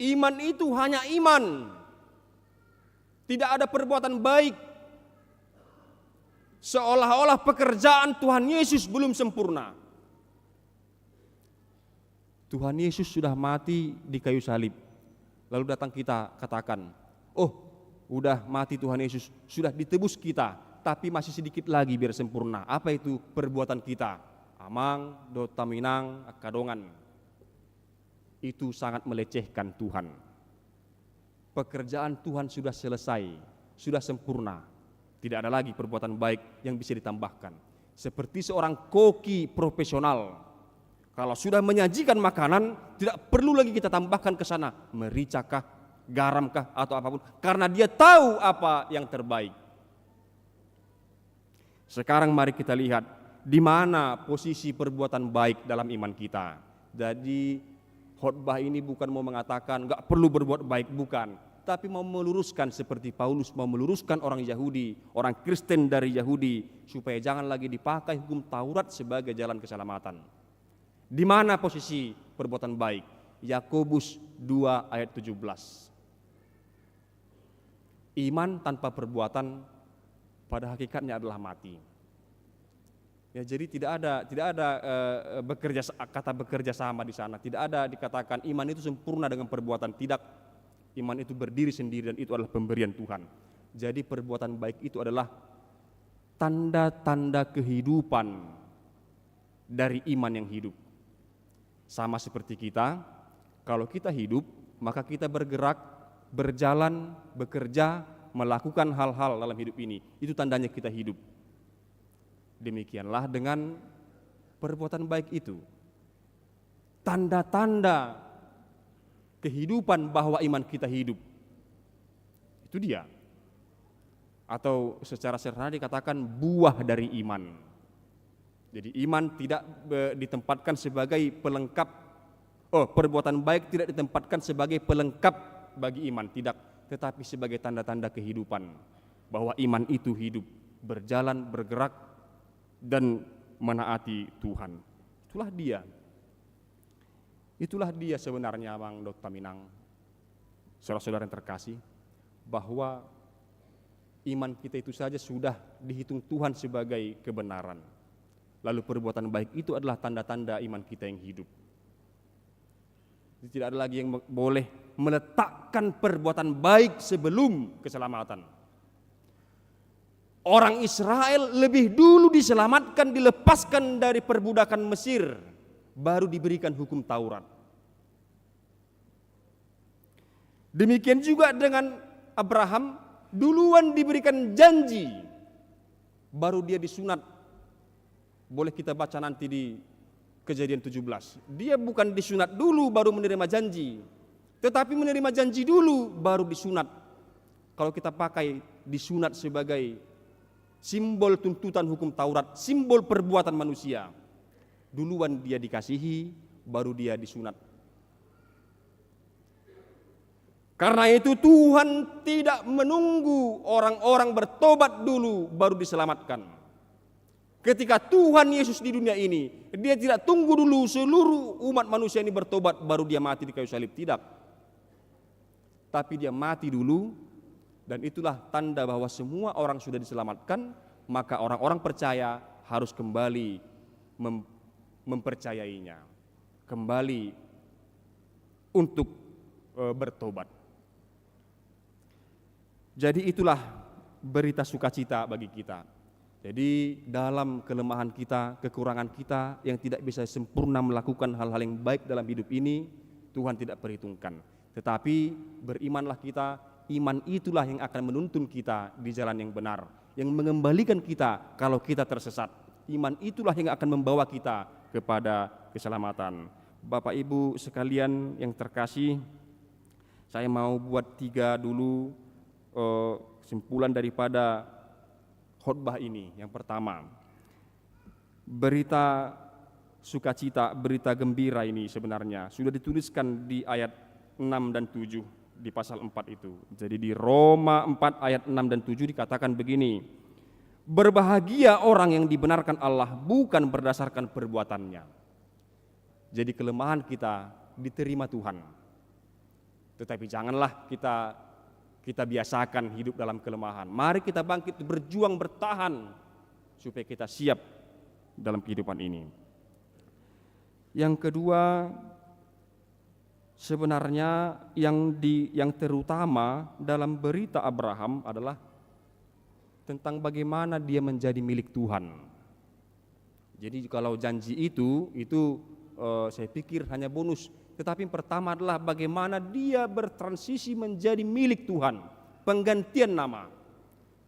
Iman itu hanya iman. Tidak ada perbuatan baik. Seolah-olah pekerjaan Tuhan Yesus belum sempurna. Tuhan Yesus sudah mati di kayu salib. Lalu datang kita katakan, oh udah mati Tuhan Yesus, sudah ditebus kita, tapi masih sedikit lagi biar sempurna. Apa itu perbuatan kita? Amang, dotaminang, kadongan. Itu sangat melecehkan Tuhan. Pekerjaan Tuhan sudah selesai, sudah sempurna. Tidak ada lagi perbuatan baik yang bisa ditambahkan. Seperti seorang koki profesional, kalau sudah menyajikan makanan, tidak perlu lagi kita tambahkan ke sana mericakah, garamkah atau apapun, karena dia tahu apa yang terbaik. Sekarang mari kita lihat di mana posisi perbuatan baik dalam iman kita. Jadi Khotbah ini bukan mau mengatakan nggak perlu berbuat baik, bukan, tapi mau meluruskan seperti Paulus mau meluruskan orang Yahudi, orang Kristen dari Yahudi, supaya jangan lagi dipakai hukum Taurat sebagai jalan keselamatan. Di mana posisi perbuatan baik? Yakobus 2 ayat 17. Iman tanpa perbuatan pada hakikatnya adalah mati. Ya, jadi tidak ada kata bekerja sama di sana. Tidak ada dikatakan iman itu sempurna dengan perbuatan. Tidak. Iman itu berdiri sendiri dan itu adalah pemberian Tuhan. Jadi perbuatan baik itu adalah tanda-tanda kehidupan dari iman yang hidup. Sama seperti kita, kalau kita hidup, maka kita bergerak, berjalan, bekerja, melakukan hal-hal dalam hidup ini. Itu tandanya kita hidup. Demikianlah dengan perbuatan baik itu. Tanda-tanda kehidupan bahwa iman kita hidup. Itu dia. Atau secara sederhana dikatakan buah dari iman. Jadi iman tidak ditempatkan sebagai pelengkap. Perbuatan baik tidak ditempatkan sebagai pelengkap bagi iman, tidak, tetapi sebagai tanda-tanda kehidupan bahwa iman itu hidup, berjalan, bergerak, dan menaati Tuhan. Itulah dia sebenarnya Bang Dr. Minang, saudara-saudara yang terkasih, bahwa iman kita itu saja sudah dihitung Tuhan sebagai kebenaran. Lalu perbuatan baik itu adalah tanda-tanda iman kita yang hidup. Tidak ada lagi yang boleh meletakkan perbuatan baik sebelum keselamatan. Orang Israel lebih dulu diselamatkan, dilepaskan dari perbudakan Mesir, baru diberikan hukum Taurat. Demikian juga dengan Abraham, duluan diberikan janji, baru dia disunat. Boleh kita baca nanti di Kejadian 17. Dia bukan disunat dulu baru menerima janji, tetapi menerima janji dulu baru disunat. Kalau kita pakai disunat sebagai simbol tuntutan hukum Taurat, simbol perbuatan manusia. Duluan dia dikasihi, baru dia disunat. Karena itu Tuhan tidak menunggu orang-orang bertobat dulu baru diselamatkan. Ketika Tuhan Yesus di dunia ini, dia tidak tunggu dulu seluruh umat manusia ini bertobat baru dia mati di kayu salib, tidak. Tapi dia mati dulu, dan itulah tanda bahwa semua orang sudah diselamatkan, maka orang-orang percaya harus kembali mempercayainya, kembali untuk bertobat. Jadi itulah berita sukacita bagi kita. Jadi dalam kelemahan kita, kekurangan kita yang tidak bisa sempurna melakukan hal-hal yang baik dalam hidup ini, Tuhan tidak perhitungkan. Tetapi berimanlah kita, iman itulah yang akan menuntun kita di jalan yang benar, yang mengembalikan kita kalau kita tersesat. Iman itulah yang akan membawa kita kepada keselamatan. Bapak Ibu sekalian yang terkasih, saya mau buat 3 dulu kesimpulan daripada khotbah ini. Yang pertama, berita sukacita, berita gembira ini sebenarnya sudah dituliskan di ayat 6 dan 7 di pasal 4 itu. Jadi di Roma 4 ayat 6 dan 7 dikatakan begini: berbahagia orang yang dibenarkan Allah bukan berdasarkan perbuatannya. Jadi kelemahan kita diterima Tuhan. Tetapi janganlah kita biasakan hidup dalam kelemahan. Mari kita bangkit, berjuang, bertahan supaya kita siap dalam kehidupan ini. Yang kedua, sebenarnya yang terutama dalam berita Abraham adalah tentang bagaimana dia menjadi milik Tuhan. Jadi kalau janji itu saya pikir hanya bonus. Tetapi yang pertama adalah bagaimana dia bertransisi menjadi milik Tuhan, penggantian nama.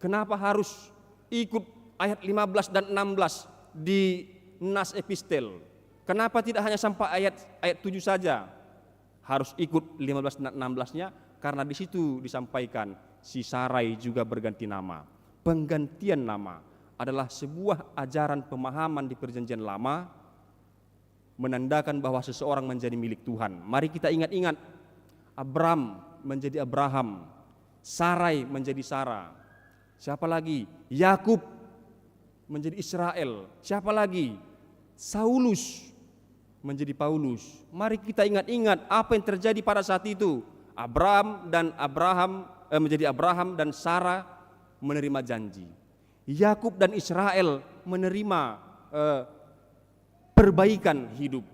Kenapa harus ikut ayat 15 dan 16 di Nas Epistel? Kenapa tidak hanya sampai ayat 7 saja? Harus ikut 15 dan 16-nya karena di situ disampaikan si Sarai juga berganti nama. Penggantian nama adalah sebuah ajaran pemahaman di Perjanjian Lama menandakan bahwa seseorang menjadi milik Tuhan. Mari kita ingat-ingat, Abram menjadi Abraham, Sarai menjadi Sarah. Siapa lagi? Yakub menjadi Israel. Siapa lagi? Saulus menjadi Paulus. Mari kita ingat-ingat apa yang terjadi pada saat itu. Menjadi Abraham dan Sarah menerima janji. Yakub dan Israel menerima perbaikan hidup.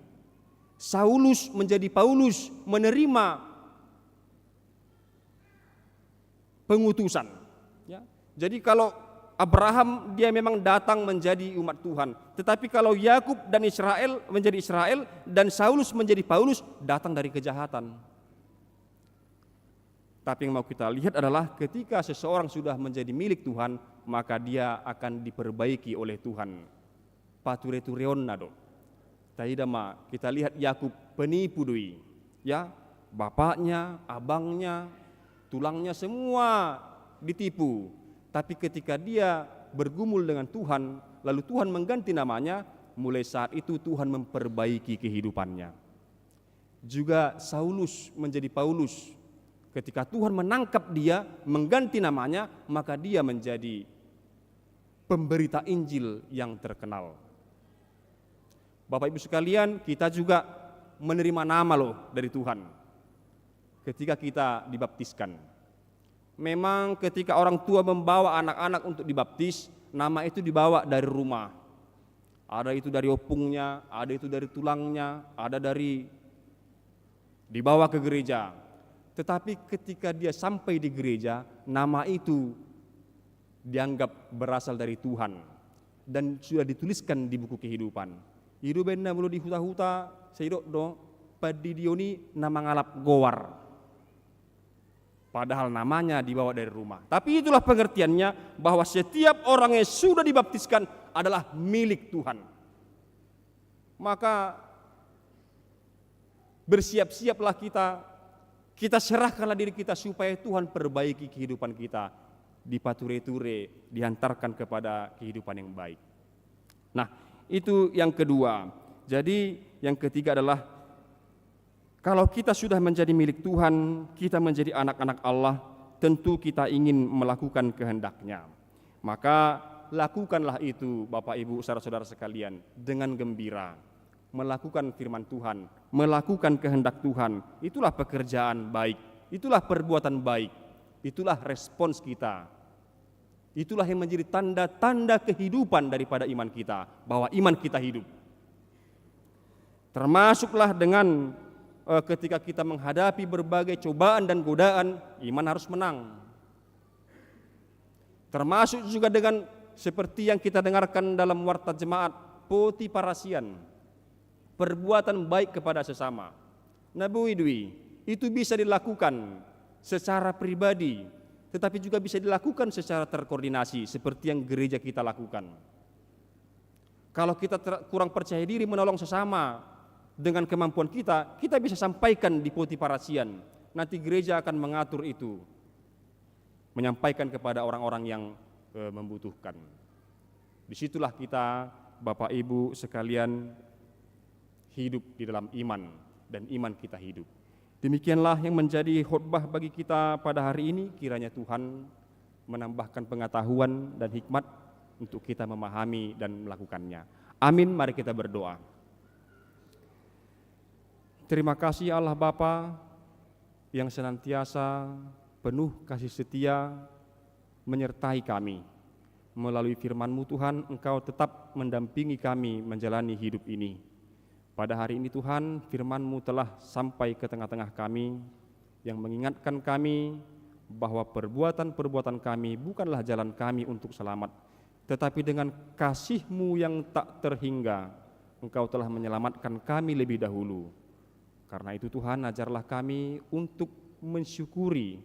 Saulus menjadi Paulus menerima pengutusan. Ya. Jadi kalau Abraham dia memang datang menjadi umat Tuhan, tetapi kalau Yakub dan Israel menjadi Israel dan Saulus menjadi Paulus datang dari kejahatan. Tapi yang mau kita lihat adalah ketika seseorang sudah menjadi milik Tuhan, maka dia akan diperbaiki oleh Tuhan. Paturetureonnado. Taidama, kita lihat Yakub penipu doi. Ya, bapaknya, abangnya, tulangnya semua ditipu. Tapi ketika dia bergumul dengan Tuhan, lalu Tuhan mengganti namanya, mulai saat itu Tuhan memperbaiki kehidupannya. Juga Saulus menjadi Paulus. Ketika Tuhan menangkap dia, mengganti namanya, maka dia menjadi pemberita Injil yang terkenal. Bapak Ibu sekalian, kita juga menerima nama loh dari Tuhan ketika kita dibaptiskan. Memang ketika orang tua membawa anak-anak untuk dibaptis, nama itu dibawa dari rumah. Ada itu dari opungnya, ada itu dari tulangnya, ada dari dibawa ke gereja. Tetapi ketika dia sampai di gereja, nama itu dianggap berasal dari Tuhan dan sudah dituliskan di buku kehidupan. Hidupenna mulu di huta-huta, seidok do padidioni nama ngalap gowar. Padahal namanya dibawa dari rumah. Tapi itulah pengertiannya bahwa setiap orang yang sudah dibaptiskan adalah milik Tuhan. Maka bersiap-siaplah kita serahkanlah diri kita supaya Tuhan perbaiki kehidupan kita. Dipature-ture, dihantarkan kepada kehidupan yang baik. Nah, itu yang kedua. Jadi yang ketiga adalah kalau kita sudah menjadi milik Tuhan, kita menjadi anak-anak Allah, tentu kita ingin melakukan kehendak-Nya. Maka lakukanlah itu Bapak Ibu saudara-saudara sekalian dengan gembira. Melakukan firman Tuhan, melakukan kehendak Tuhan, itulah pekerjaan baik, itulah perbuatan baik, itulah respons kita. Itulah yang menjadi tanda-tanda kehidupan daripada iman kita, bahwa iman kita hidup. Termasuklah dengan ketika kita menghadapi berbagai cobaan dan godaan, iman harus menang. Termasuk juga dengan seperti yang kita dengarkan dalam warta jemaat, poti parasian, perbuatan baik kepada sesama. Nabi Dwi, itu bisa dilakukan secara pribadi, tetapi juga bisa dilakukan secara terkoordinasi seperti yang gereja kita lakukan. Kalau kita kurang percaya diri menolong sesama dengan kemampuan kita bisa sampaikan di poti parasian. Nanti gereja akan mengatur itu, menyampaikan kepada orang-orang yang membutuhkan. Disitulah kita, Bapak Ibu sekalian, hidup di dalam iman dan iman kita hidup. Demikianlah yang menjadi khotbah bagi kita pada hari ini. Kiranya Tuhan menambahkan pengetahuan dan hikmat untuk kita memahami dan melakukannya. Amin, mari kita berdoa. Terima kasih Allah Bapa yang senantiasa penuh kasih setia menyertai kami. Melalui firman-Mu Tuhan, Engkau tetap mendampingi kami menjalani hidup ini. Pada hari ini Tuhan, firman-Mu telah sampai ke tengah-tengah kami yang mengingatkan kami bahwa perbuatan-perbuatan kami bukanlah jalan kami untuk selamat, tetapi dengan kasih-Mu yang tak terhingga, Engkau telah menyelamatkan kami lebih dahulu. Karena itu Tuhan, ajarlah kami untuk mensyukuri,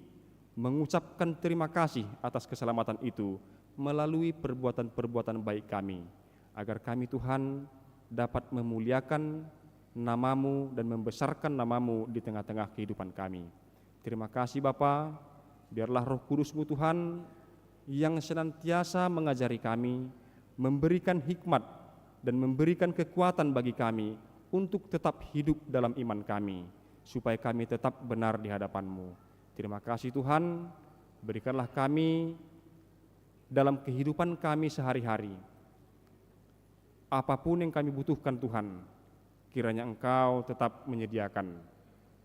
mengucapkan terima kasih atas keselamatan itu melalui perbuatan-perbuatan baik kami, agar kami Tuhan dapat memuliakan nama-Mu dan membesarkan nama-Mu di tengah-tengah kehidupan kami. Terima kasih Bapa, biarlah Roh Kudus-Mu Tuhan yang senantiasa mengajari kami, memberikan hikmat dan memberikan kekuatan bagi kami untuk tetap hidup dalam iman kami, supaya kami tetap benar di hadapan-Mu. Terima kasih Tuhan, berikanlah kami dalam kehidupan kami sehari-hari, apapun yang kami butuhkan Tuhan, kiranya Engkau tetap menyediakan.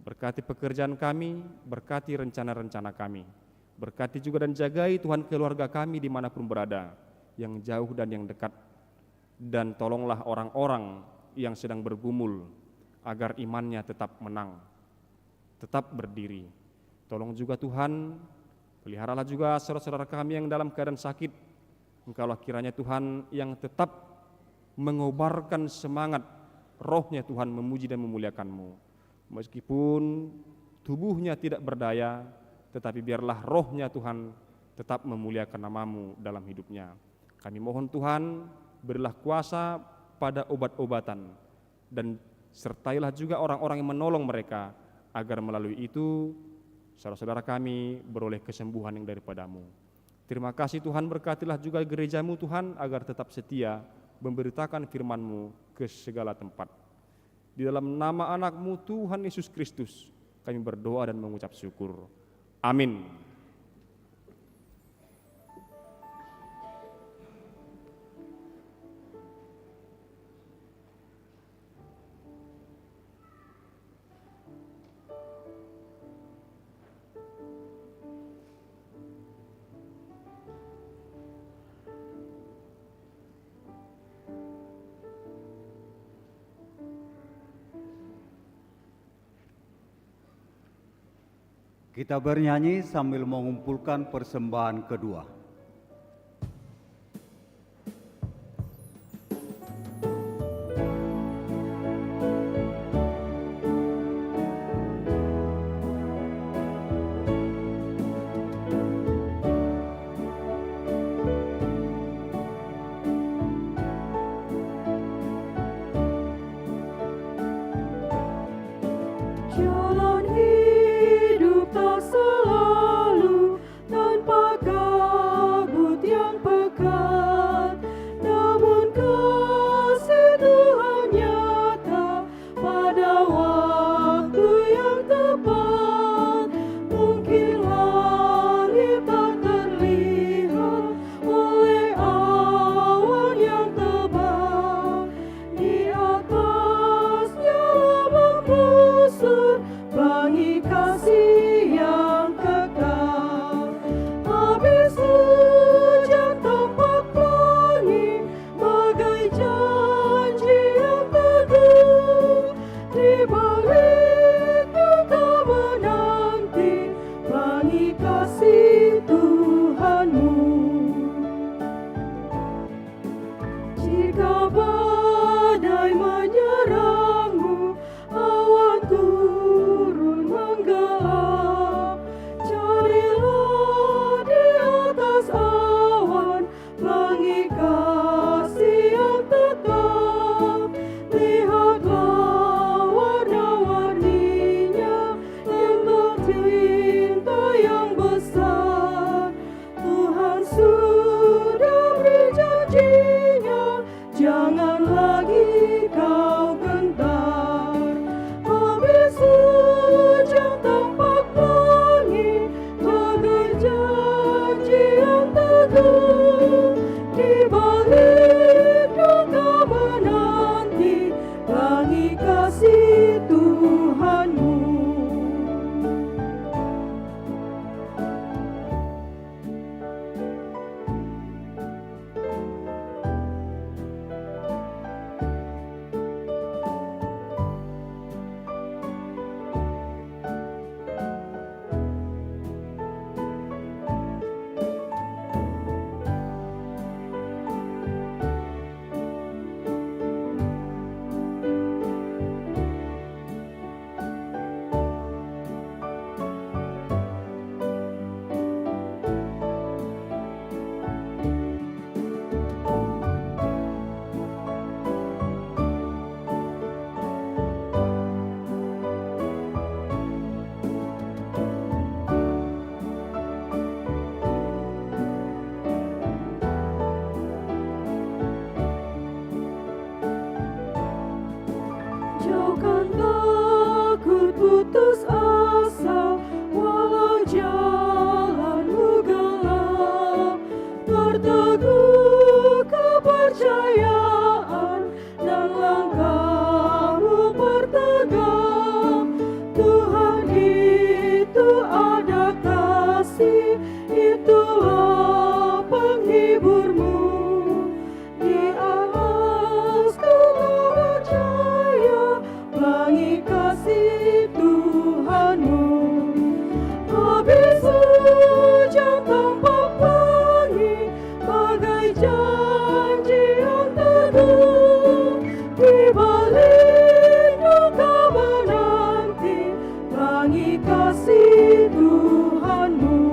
Berkati pekerjaan kami, berkati rencana-rencana kami, berkati juga dan jagai Tuhan keluarga kami dimanapun berada, yang jauh dan yang dekat. Dan tolonglah orang-orang yang sedang bergumul agar imannya tetap menang, tetap berdiri. Tolong juga Tuhan, peliharalah juga saudara-saudara kami yang dalam keadaan sakit. Engkaulah kiranya Tuhan yang tetap mengobarkan semangat rohnya Tuhan memuji dan memuliakan-Mu. Meskipun tubuhnya tidak berdaya, tetapi biarlah rohnya Tuhan tetap memuliakan nama-Mu dalam hidupnya. Kami mohon Tuhan, berilah kuasa pada obat-obatan, dan sertailah juga orang-orang yang menolong mereka, agar melalui itu saudara-saudara kami beroleh kesembuhan yang daripada-Mu. Terima kasih Tuhan, berkatilah juga gereja-Mu Tuhan, agar tetap setia memberitakan firman-Mu ke segala tempat. Di dalam nama anak-Mu Tuhan Yesus Kristus kami berdoa dan mengucap syukur. Amin. Kita bernyanyi sambil mengumpulkan persembahan kedua. Jalan hidup tak selalu tanpa kabut yang pekat, namun kasih Tuhan nyata pada waktu yang tepat. Mungkin langit tak terlihat oleh awan yang tebal, di atasnya membusur pelangi kasih yang kekal. Habis hujan tampak pelangi bagai janji yang teguh. Di balik duka menanti pelangi kasih Tuhanmu. Jika badai menyerangmu, awan turun menggelap, carilah di atas awan pelangi kasih yang tetap. Lihatlah warna-warninya yang tercinta yang teguh kepercayaan dan langkahmu bertegap. Tuhan itu ada kasih, itulah penghiburmu. Di atas kepercayaan pelangi kasih Tuhanmu. Habis hujan tampak pelangi, bagai janji yang teguh. Di balik duka menanti, pelangi kasih Tuhanmu.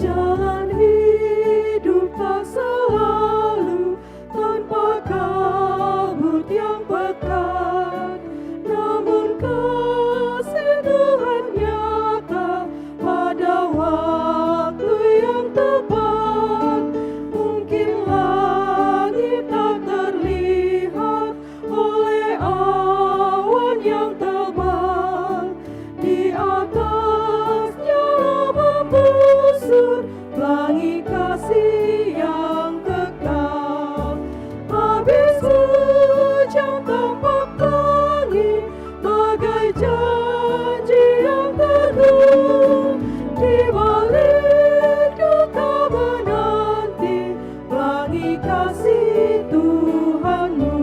Jalan hidup tak selalu tanpa kabut yang pekat, namun kasih Tuhan nyata pada waktu yang tepat. Mungkin langit tak terlihat oleh awan yang tebal, di atasnya membusur pelangi kasih yang kekal. Habis hujan tampak pelangi, bagai janji yang teguh. Di balik duka menanti, pelangi kasih Tuhanmu.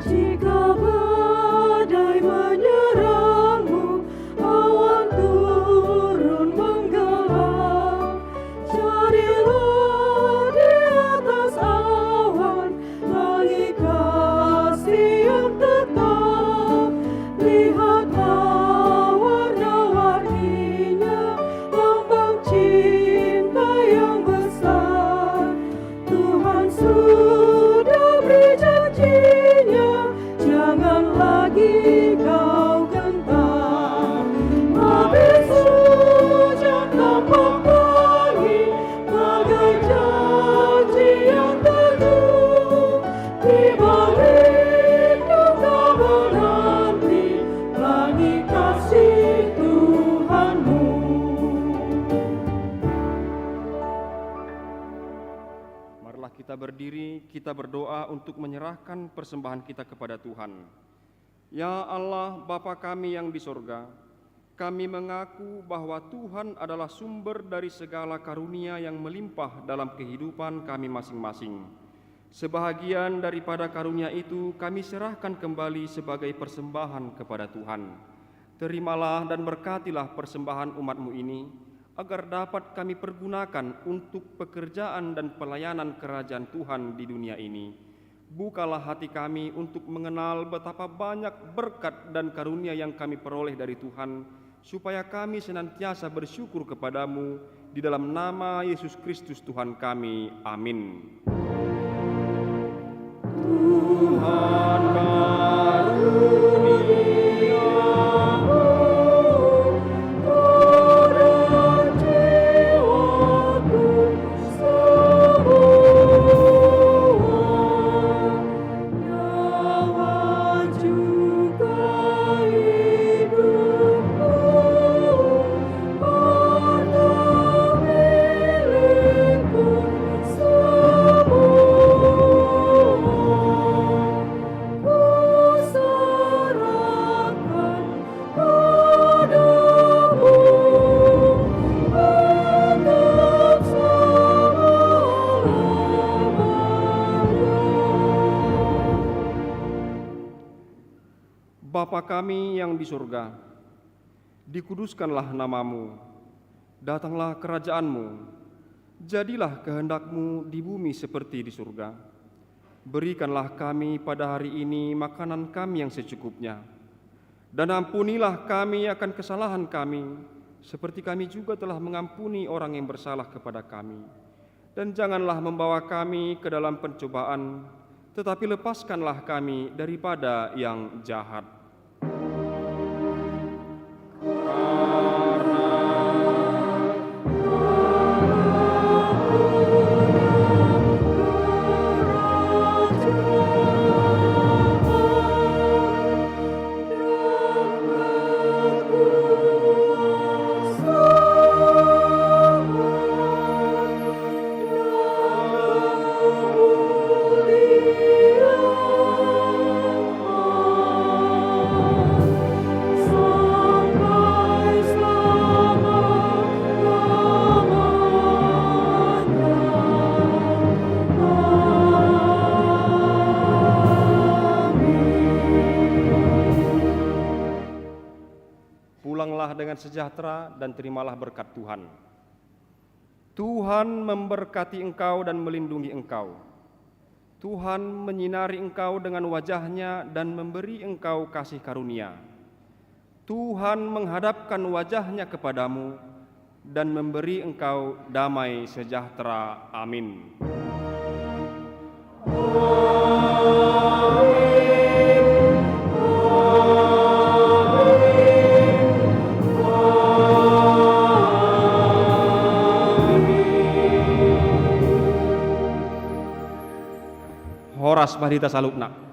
Jika badai menyerangmu, awan turun menggelap, carilah di atas awan pelangi kasih yang tetap. Lihatlah warna-warninya, lambang cinta yang besar. Tuhan sudah beri janjinya, jangan lagi kau gentar. Habis hujan tampak pelangi, bagai janji yang teguh. Di balik duka menanti, pelangi kasih Tuhanmu. Marilah kita berdiri, kita berdoa untuk menyerahkan persembahan kita kepada Tuhan. Ya Allah, Bapa kami yang di sorga, kami mengaku bahwa Tuhan adalah sumber dari segala karunia yang melimpah dalam kehidupan kami masing-masing. Sebahagian daripada karunia itu kami serahkan kembali sebagai persembahan kepada Tuhan. Terimalah dan berkatilah persembahan umat-Mu ini, agar dapat kami pergunakan untuk pekerjaan dan pelayanan kerajaan Tuhan di dunia ini. Bukalah hati kami untuk mengenal betapa banyak berkat dan karunia yang kami peroleh dari Tuhan, supaya kami senantiasa bersyukur kepadamu di dalam nama Yesus Kristus Tuhan kami. Amin. Tuhan karuniamu pada jiwaku semua, nyawa juga hidupku, harta milikku semua. Bapa kami yang di surga, dikuduskanlah namamu, datanglah kerajaanmu, jadilah kehendak-Mu di bumi seperti di surga. Berikanlah kami pada hari ini makanan kami yang secukupnya, dan ampunilah kami akan kesalahan kami, seperti kami juga telah mengampuni orang yang bersalah kepada kami. Dan janganlah membawa kami ke dalam pencobaan, tetapi lepaskanlah kami daripada yang jahat. Pulanglah dengan sejahtera dan terimalah berkat Tuhan. Tuhan memberkati engkau dan melindungi engkau. Tuhan menyinari engkau dengan wajah-Nya dan memberi engkau kasih karunia. Tuhan menghadapkan wajah-Nya kepadamu dan memberi engkau damai sejahtera. Amin. Horas Mahdita Salukna.